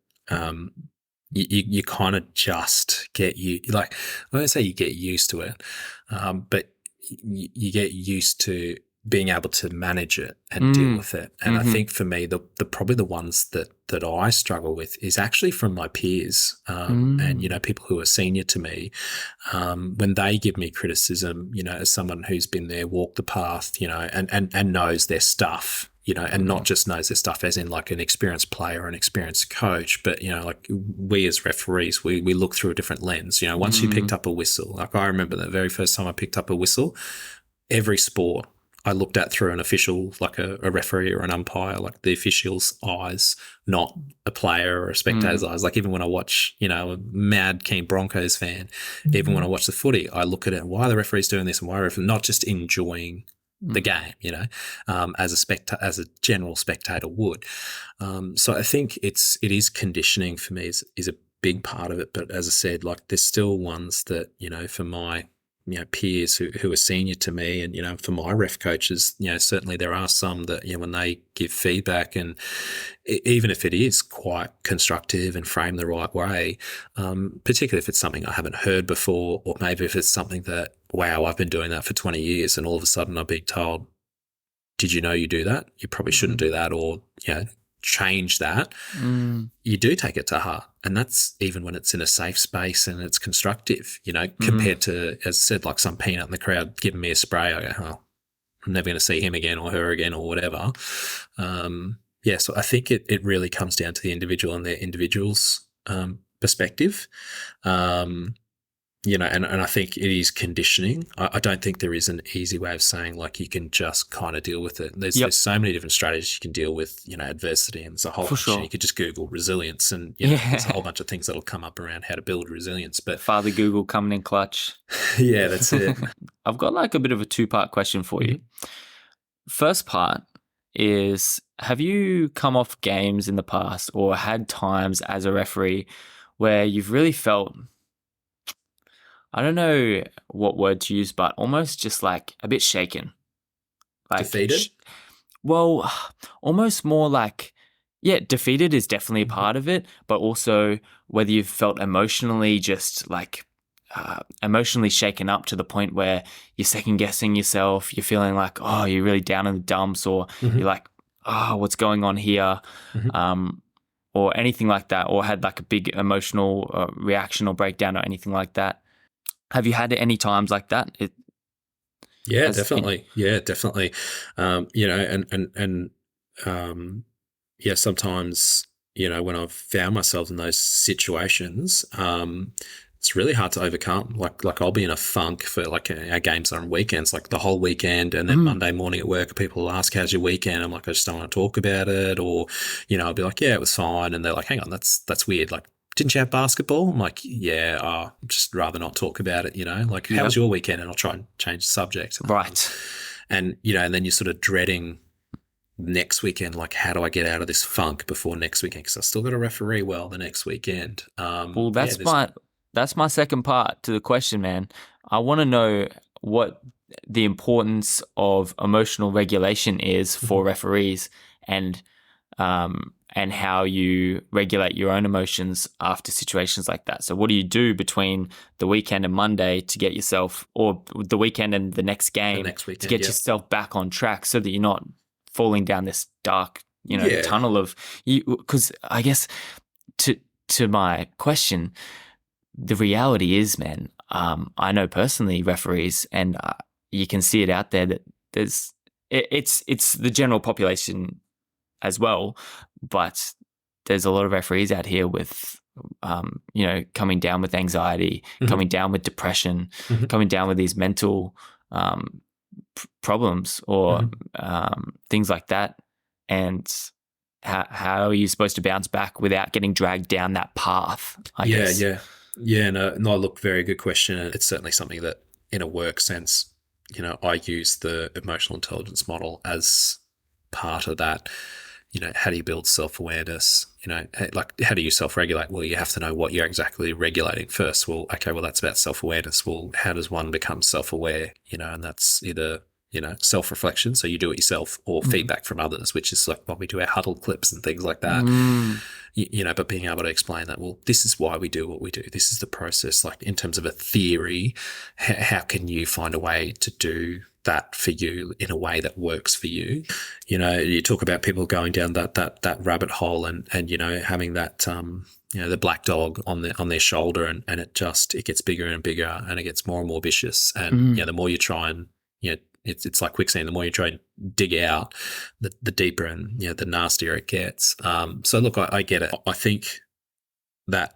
you kind of just I don't say you get used to it, but you get used to being able to manage it and deal with it. And I think for me, the probably the ones that I struggle with is actually from my peers, and people who are senior to me, when they give me criticism, as someone who's been there, walked the path, and knows their stuff, and not just knows their stuff as in like an experienced player or an experienced coach, but, like we as referees, we look through a different lens. Once you picked up a whistle, like I remember the very first time I picked up a whistle, every sport I looked at through an official, like a referee or an umpire, like the official's eyes, not a player or a spectator's eyes. Like even when I watch, a mad keen Broncos fan, even when I watch the footy, I look at it, why are the referees doing this, and why are referees not just enjoying the game, as a general spectator would. So I think it is conditioning for me is a big part of it. But as I said, like there's still ones that, for my peers who are senior to me, and for my ref coaches, certainly there are some that, when they give feedback, and even if it is quite constructive and framed the right way, particularly if it's something I haven't heard before, or maybe if it's something that, wow, I've been doing that for 20 years and all of a sudden I'm being told, did you know you do that? You probably shouldn't do that, or, change that. You do take it to heart. And that's even when it's in a safe space and it's constructive, compared to, as I said, like some peanut in the crowd giving me a spray. I go, oh, I'm never going to see him again or her again or whatever. So I think it really comes down to the individual and their individual's perspective. And I think it is conditioning. I don't think there is an easy way of saying like you can just kind of deal with it. There's so many different strategies you can deal with, adversity, and there's a whole bunch. Sure. You could just Google resilience, and there's a whole bunch of things that'll come up around how to build resilience. But Father Google coming in clutch. Yeah, that's it. I've got like a bit of a two-part question for you. First part is, have you come off games in the past or had times as a referee where you've really felt, I don't know what word to use, but almost just like a bit shaken? Like defeated? Well, almost more like, defeated is definitely a part of it, but also whether you've felt emotionally just like emotionally shaken up to the point where you're second guessing yourself, you're feeling like, oh, you're really down in the dumps, or you're like, oh, what's going on here? Or anything like that, or had like a big emotional reaction or breakdown or anything like that. Have you had any times like that? Yeah, definitely. Sometimes, when I've found myself in those situations, it's really hard to overcome. Like I'll be in a funk for like our games are on weekends, like the whole weekend, and then Monday morning at work, people will ask, how's your weekend? I'm like, I just don't want to talk about it. Or, I'll be like, yeah, it was fine. And they're like, hang on, that's weird. Like, didn't you have basketball? I'm like, yeah, I'd just rather not talk about it, Like, how was your weekend? And I'll try and change the subject. Right. And then you're sort of dreading next weekend, like, how do I get out of this funk before next weekend? Because I've still got to referee well the next weekend. Well, that's my second part to the question, man. I want to know what the importance of emotional regulation is for referees, and how you regulate your own emotions after situations like that. So what do you do between the weekend and Monday to get yourself, or the weekend and the next game, weekend, to get yourself back on track so that you're not falling down this dark, tunnel of you? Because I guess to my question, the reality is, man, I know personally referees, and you can see it out there that it's the general population as well, but there's a lot of referees out here with, coming down with anxiety, coming down with depression, coming down with these mental problems or things like that. and how are you supposed to bounce back without getting dragged down that path, I guess? No, look, very good question. It's certainly something that in a work sense, I use the emotional intelligence model as part of that. How do you build self-awareness? Like, how do you self-regulate? Well, you have to know what you're exactly regulating first. Well, okay, that's about self-awareness. Well, how does one become self-aware? And that's either, self-reflection, so you do it yourself, or feedback from others, which is like when we do our huddle clips and things like that. But being able to explain that, well, this is why we do what we do. This is the process. Like, in terms of a theory, how can you find a way to do that for you in a way that works for you? You talk about people going down that rabbit hole and having that the black dog on their shoulder, and it gets bigger and bigger, and it gets more and more vicious, and the more you try and it's like quicksand. The more you try and dig out, the deeper and the nastier it gets. So look, I get it. I think that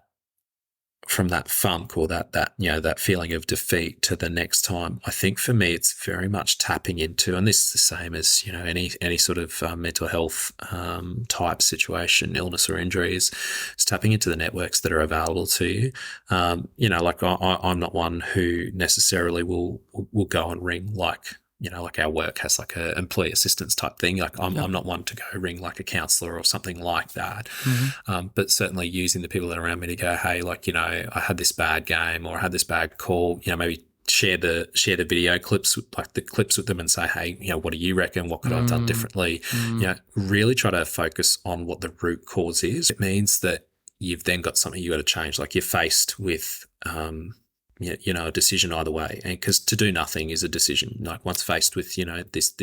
from that funk, or that feeling of defeat to the next time, I think for me it's very much tapping into, and this is the same as any sort of mental health type situation, illness or injuries, it's tapping into the networks that are available to you. Like I'm not one who necessarily will go and ring like our work has like a employee assistance type thing. Like I'm not one to go ring like a counsellor or something like that. But certainly using the people that are around me to go, hey, like, I had this bad game, or I had this bad call, maybe share the video clips, like the clips with them, and say, hey, what do you reckon? What could I have done differently? Really try to focus on what the root cause is. It means that you've then got something you got to change. Like, you're faced with, a decision either way, and because to do nothing is a decision. Like, once faced with this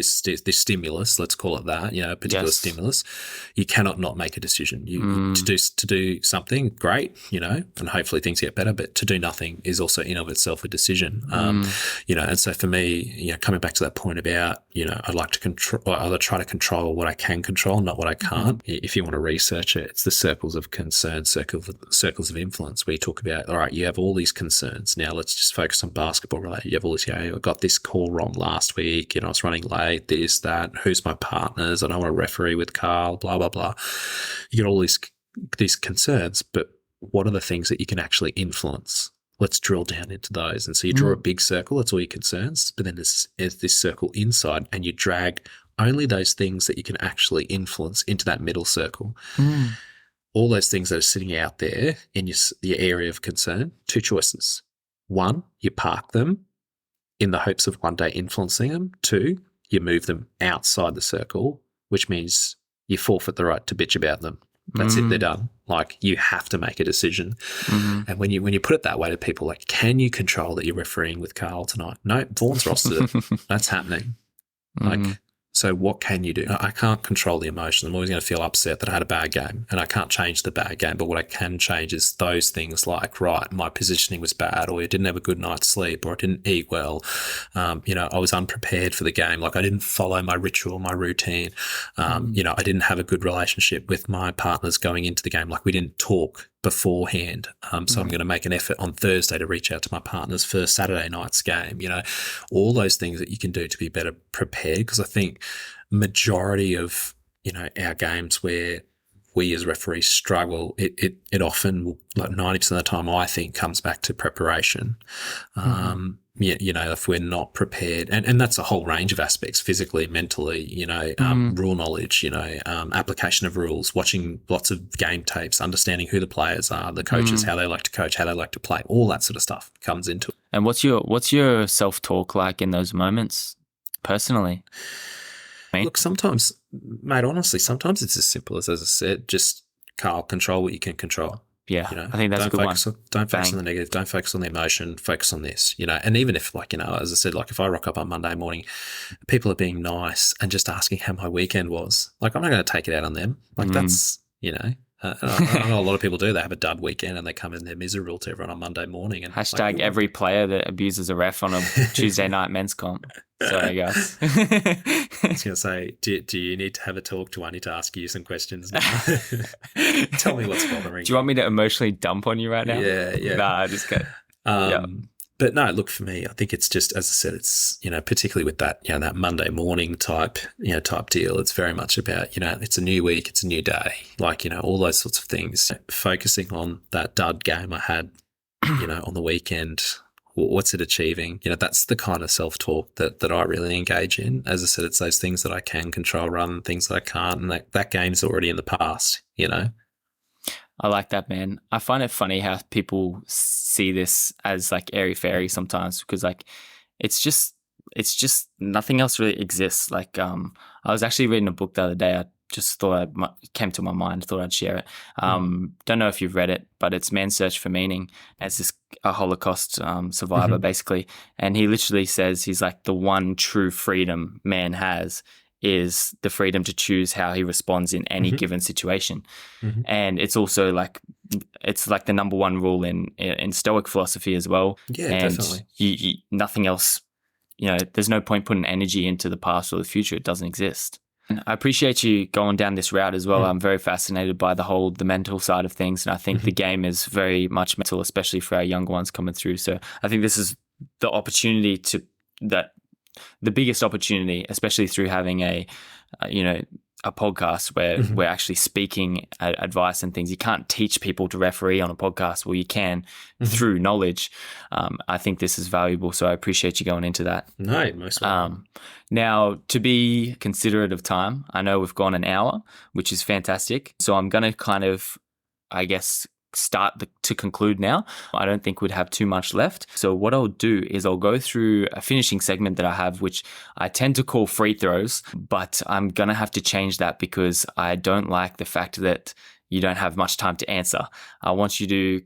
stimulus, let's call it that, a particular stimulus, you cannot not make a decision. To do something, great, and hopefully things get better. But to do nothing is also in of itself a decision. And so for me, coming back to that point about I like to control, or I try to control what I can control, not what I can't. If you want to research it, it's the circles of concern, circles of influence, where you talk about, all right, you have all these concerns. Now let's just focus on basketball related. You have all this, I got this call wrong last week, I was running late, this, that, who's my partners, I don't want to referee with Carl, blah, blah, blah. You get all these concerns, but what are the things that you can actually influence? Let's drill down into those. And so you draw a big circle, that's all your concerns, but then there's this circle inside, and you drag only those things that you can actually influence into that middle circle. All those things that are sitting out there in your area of concern, two choices. One, you park them in the hopes of one day influencing them. Two, you move them outside the circle, which means you forfeit the right to bitch about them. That's it, they're done. Like, you have to make a decision. And when you put it that way to people, like, can you control that you're refereeing with Carl tonight? No, Vaughan's rostered it. That's happening. Like, so what can you do? I can't control the emotion. I'm always going to feel upset that I had a bad game, and I can't change the bad game. But what I can change is those things, like, right, my positioning was bad, or I didn't have a good night's sleep, or I didn't eat well. I was unprepared for the game. Like, I didn't follow my ritual, my routine. I didn't have a good relationship with my partners going into the game. Like, we didn't talk beforehand. So I'm going to make an effort on Thursday to reach out to my partners for Saturday night's game. All those things that you can do to be better prepared, because I think majority of our games where we as referees struggle, it often will, like 90% of the time, I think, comes back to preparation. If we're not prepared, and that's a whole range of aspects, physically, mentally, rule knowledge, application of rules, watching lots of game tapes, understanding who the players are, the coaches, how they like to coach, how they like to play, all that sort of stuff comes into it. And what's your self-talk like in those moments, personally? Look, sometimes, mate, honestly, sometimes it's as simple as I said, just, Carl, control what you can control. Yeah, I think that's a good one. Don't focus on the negative. Don't focus on the emotion. Focus on this, And even if, like, as I said, like, if I rock up on Monday morning, people are being nice and just asking how my weekend was, like, I'm not going to take it out on them. Like, that's, I know a lot of people do. They have a dud weekend and they come in, they're miserable to everyone on Monday morning. And hashtag like, every player that abuses a ref on a Tuesday night men's comp. Sorry, guys. I was going to say, do you need to have a talk? Do I need to ask you some questions now? Tell me what's bothering you. Do you want me to emotionally dump on you right now? Yeah. Nah, just kidding. But no, look, for me, I think it's just, as I said, it's, particularly with that, that Monday morning type deal. It's very much about, it's a new week, it's a new day, like, all those sorts of things. Focusing on that dud game I had, on the weekend. What's it achieving? That's the kind of self-talk that I really engage in. As I said, it's those things that I can control rather than things that I can't. And that game's already in the past, I like that, man. I find it funny how people see this as like airy-fairy sometimes, because like it's just nothing else really exists. Like I was actually reading a book the other day. I just thought it came to my mind, thought I'd share it. Don't know if you've read it, but it's Man's Search for Meaning. It's a Holocaust survivor, basically. And he literally says, he's like, the one true freedom man has is the freedom to choose how he responds in any given situation. And it's also like, it's like the number one rule in Stoic philosophy as well. Yeah, and definitely. Nothing else, there's no point putting energy into the past or the future. It doesn't exist. And I appreciate you going down this route as well. I'm very fascinated by the mental side of things. And I think the game is very much mental, especially for our younger ones coming through. So I think this is the opportunity the biggest opportunity, especially through having a podcast where we're actually speaking advice and things. You can't teach people to referee on a podcast. Well, you can through knowledge. I think this is valuable, so I appreciate you going into that. No, most welcome. Now, to be considerate of time, I know we've gone an hour, which is fantastic. So I'm going to kind of, I guess, start to conclude now. I don't think we'd have too much left. So what I'll do is I'll go through a finishing segment that I have, which I tend to call free throws, but I'm going to have to change that because I don't like the fact that you don't have much time to answer. I want you to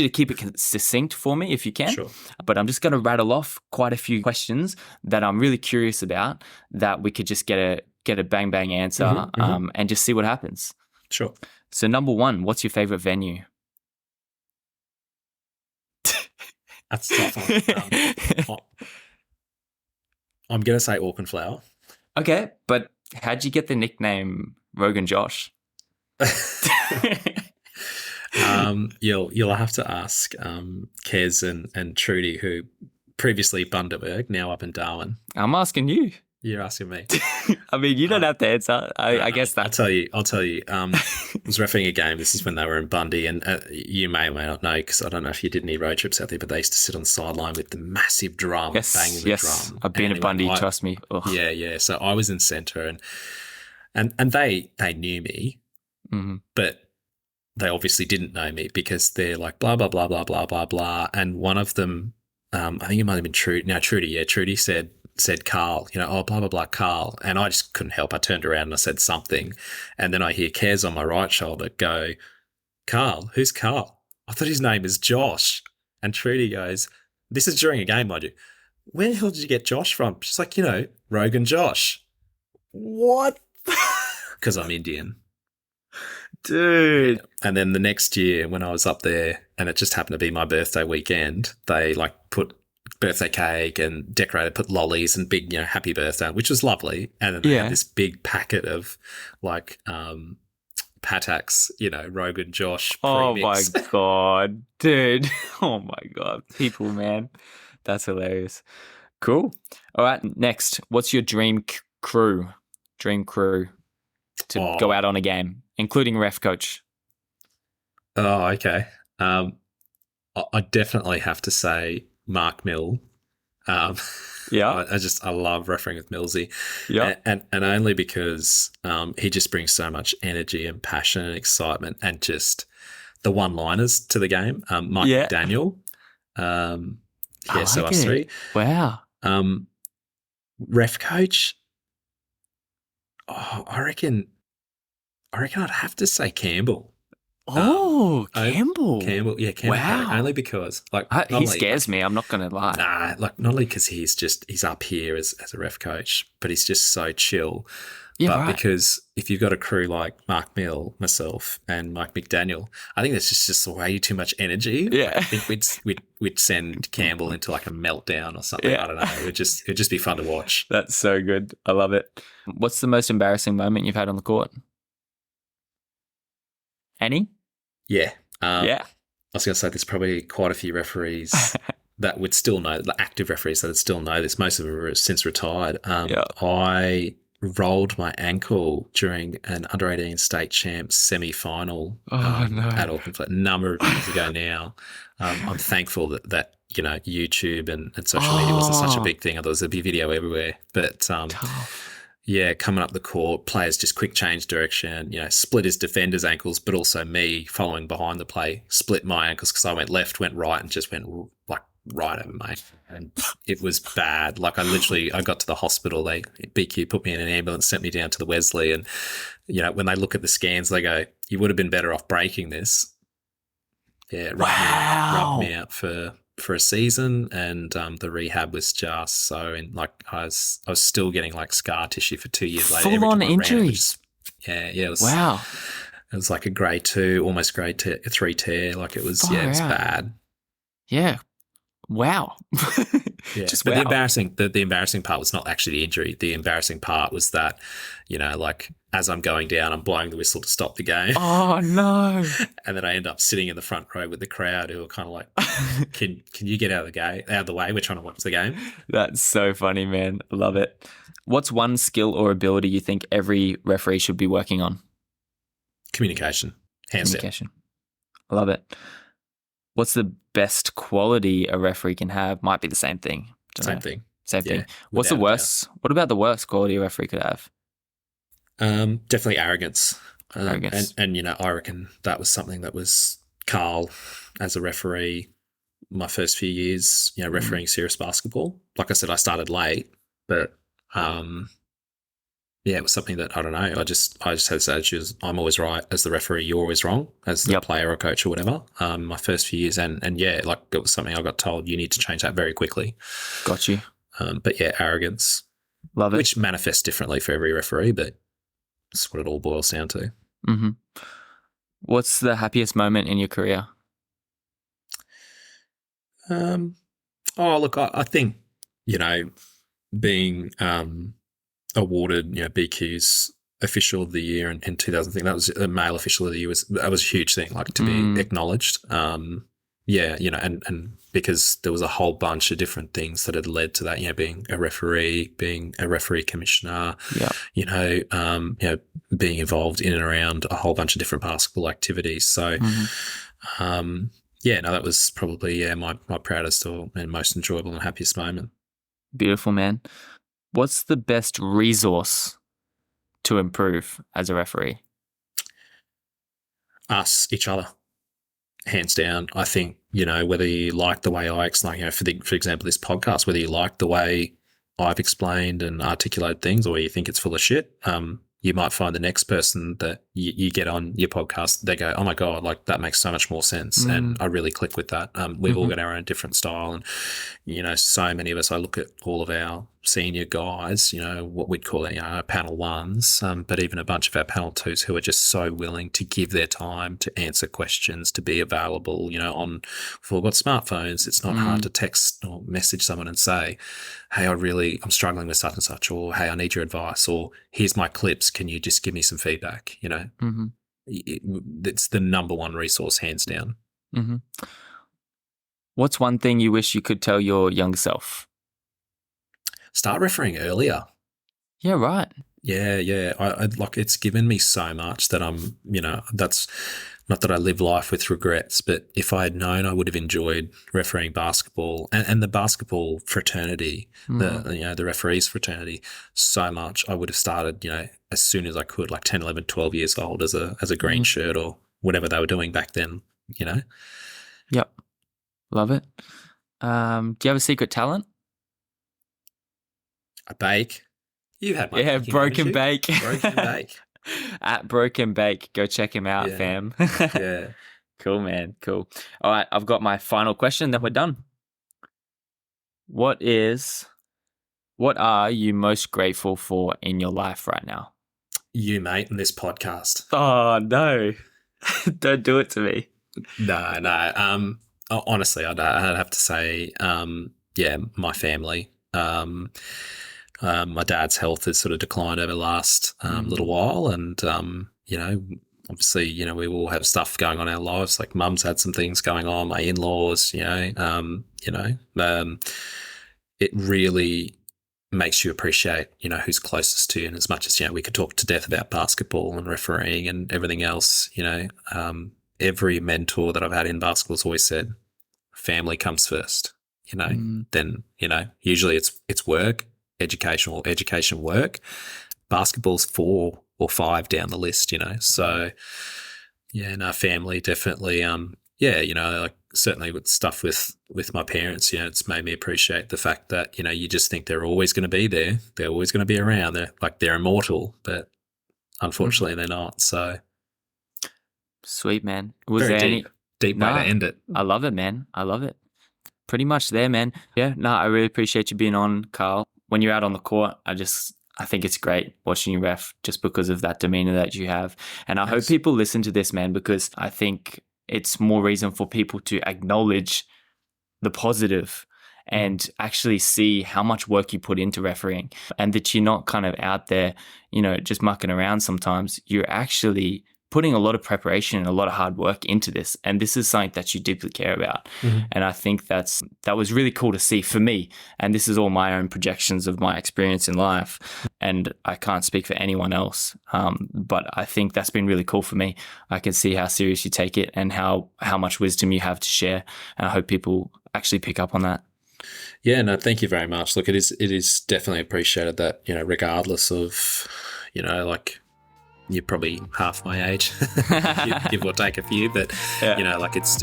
keep it succinct for me if you can. Sure. But I'm just going to rattle off quite a few questions that I'm really curious about that we could just get a bang bang answer and just see what happens. Sure. So number one, what's your favorite venue? That's a tough one. I'm going to say Auckland Flower. Okay, but how'd you get the nickname Rogan Josh? You'll have to ask Kez and Trudy, who previously Bundaberg, now up in Darwin. I'm asking you. You're asking me. I mean, you don't have to answer. I guess that. I'll tell you. I was refereeing a game. This is when they were in Bundy, and you may or may not know, because I don't know if you did any road trips out there, but they used to sit on the sideline with the massive drum, banging the drum. I've been at Bundy, trust me. Ugh. Yeah. So I was in centre, and they knew me, but they obviously didn't know me because they're like blah blah blah blah blah blah blah. And one of them, I think it might have been Trudy. No, Trudy. Yeah, Trudy said Carl, blah, blah, blah, Carl. And I just couldn't help. I turned around and I said something. And then I hear Kez on my right shoulder go, Carl, who's Carl? I thought his name is Josh. And Trudy goes, this is during a game, mind you. Where the hell did you get Josh from? She's like, Rogan Josh. What? Because I'm Indian. Dude. And then the next year when I was up there, and it just happened to be my birthday weekend, they put birthday cake and decorated, put lollies and big, happy birthday, which was lovely. And then they had this big packet of Patak's, Rogan Josh premix. Oh my God, dude. Oh my God. People, man. That's hilarious. Cool. All right. Next, what's your dream crew to go out on a game, including ref coach? Oh, okay. I definitely have to say Mark Mill. I love refereeing with Millsy. Yeah. And only because he just brings so much energy and passion and excitement and just the one-liners to the game. Mike McDaniel. So us three. Wow. Ref coach. Oh, I reckon I'd have to say Campbell. Oh, Campbell. Campbell. Wow. Only because he scares me. I'm not going to lie. Nah, not only because he's up here as a ref coach, but he's just so chill. Yeah, but right. Because if you've got a crew like Mark Mill, myself, and Mike McDaniel, I think that's just way too much energy. Yeah. I think we'd send Campbell into a meltdown or something. Yeah. I don't know. It'd just be fun to watch. That's so good. I love it. What's the most embarrassing moment you've had on the court? Any? Yeah. Yeah. I was going to say there's probably quite a few referees that would still know, the active referees that would still know this, most of them are since retired. Yeah. I rolled my ankle during an under 18 state champs semi-final No. at Auckland a number of years ago now. I'm thankful that YouTube and social media wasn't such a big thing. Otherwise, there'd be video everywhere. But Tough. yeah, coming up the court, players just quick change direction, split his defender's ankles, but also me following behind the play, split my ankles because I went left, went right, and just went like right over mate. And it was bad. Like I got to the hospital, BQ put me in an ambulance, sent me down to the Wesley. And, when they look at the scans, they go, you would have been better off breaking this. Yeah, rubbed me out for a season, and the rehab was just so, and I was still getting like scar tissue for 2 years later. Full on injuries. It was wow. It was like a grade 2, almost grade 3 tear. Like it was, it was bad. Yeah. Wow. Yeah. But the embarrassing part was not actually the injury. The embarrassing part was that, like as I'm going down, I'm blowing the whistle to stop the game. Oh no. And then I end up sitting in the front row with the crowd who are kind of like, can you get out of the way? We're trying to watch the game. That's so funny, man. I love it. What's one skill or ability you think every referee should be working on? Communication. Hands down. I love it. What's the best quality a referee can have? Might be the same thing. Same thing. What's the worst? What about the worst quality a referee could have? Definitely arrogance. Arrogance. And I reckon that was something that was Carl as a referee my first few years, refereeing serious basketball. Like I said, I started late, but it was something that, I don't know, I just had this attitude, I'm always right as the referee, you're always wrong as the player or coach or whatever. My first few years, and it was something I got told, you need to change that very quickly. Got you. But yeah, arrogance. Love it. Which manifests differently for every referee, but that's what it all boils down to. Mm-hmm. What's the happiest moment in your career? Look, I think, being awarded, BQ's official of the year in 2000, that was a male official of the year, that was a huge thing, like to be acknowledged. And because there was a whole bunch of different things that had led to that, being a referee commissioner, being involved in and around a whole bunch of different basketball activities. So, that was probably, my proudest and most enjoyable and happiest moment. Beautiful, man. What's the best resource to improve as a referee? Each other. Hands down. I think, whether you like the way I explain, for example, this podcast, whether you like the way I've explained and articulated things or you think it's full of shit, you might find the next person that you get on your podcast, they go, oh my God, like that makes so much more sense. And I really click with that. We've all got our own different style. And, so many of us, I look at all of our senior guys, what we'd call our panel ones, but even a bunch of our panel twos who are just so willing to give their time to answer questions, to be available, we've all got smartphones. It's not hard to text or message someone and say, hey, I'm struggling with such and such, or hey, I need your advice, or here's my clips. Can you just give me some feedback? It's the number one resource, hands down. Mm-hmm. What's one thing you wish you could tell your younger self? Start refereeing earlier. Yeah, right. Yeah. I like, it's given me so much that I'm, that's not that I live life with regrets, but if I had known, I would have enjoyed refereeing basketball and the basketball fraternity, the referees fraternity so much. I would have started, as soon as I could, like 10, 11, 12 years old as a green shirt or whatever they were doing back then, Yep. Love it. Do you have a secret talent? I bake. You had my baking, Broken Bake. Broken Bake. At Broken Bake. Go check him out, fam. Yeah. Cool, man. Cool. All right, I've got my final question, then we're done. What are you most grateful for in your life right now? You, mate, in this podcast. Oh, no. Don't do it to me. No. Honestly, I'd have to say, my family. My dad's health has sort of declined over the last little while, and Obviously, you know, we all have stuff going on in our lives. Like mum's had some things going on, my in-laws, it really makes you appreciate, you know, who's closest to you. And as much as, you know, we could talk to death about basketball and refereeing and everything else, you know, every mentor that I've had in basketball's always said, family comes first, you know, then, you know, usually it's work, education work. Basketball's 4 or 5 down the list, you know. So yeah, no, family definitely, you know, like certainly with stuff with my parents, you know, it's made me appreciate the fact that, you know, you just think they're always going to be there. They're always going to be around. They're immortal, but unfortunately they're not. So sweet, man. Was very there deep way to end it. I love it, man. I love it. Pretty much there, man. Yeah, no, I really appreciate you being on, Carl. When you're out on the court, I think it's great watching you ref just because of that demeanor that you have. And I hope people listen to this, man, because I think it's more reason for people to acknowledge the positive and actually see how much work you put into refereeing, and that you're not kind of out there, you know, just mucking around sometimes. You're actually putting a lot of preparation and a lot of hard work into this. And this is something that you deeply care about. And I think that was really cool to see for me. And this is all my own projections of my experience in life. And I can't speak for anyone else. But I think that's been really cool for me. I can see how serious you take it and how much wisdom you have to share. And I hope people actually pick up on that. Yeah, no, thank you very much. Look, it is definitely appreciated that, you know, regardless of, you know, like, you're probably half my age, give or take a few, but you know, like it's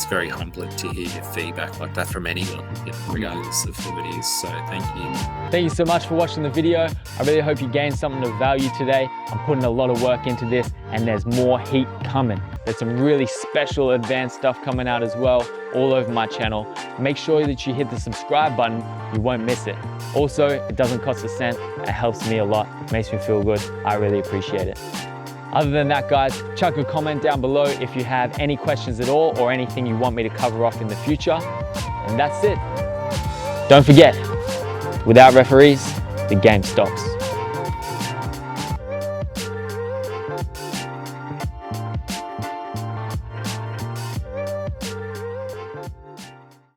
very humbling to hear your feedback like that from anyone, you know, regardless of who it is. So thank you. Thank you so much for watching the video. I really hope you gained something of value today. I'm putting a lot of work into this, and there's more heat coming. There's some really special advanced stuff coming out as well, all over my channel. Make sure that you hit the subscribe button. You won't miss it. Also, it doesn't cost a cent. It helps me a lot. It makes me feel good. I really appreciate it. Other than that, guys, chuck a comment down below if you have any questions at all or anything you want me to cover off in the future. And that's it. Don't forget, without referees, the game stops.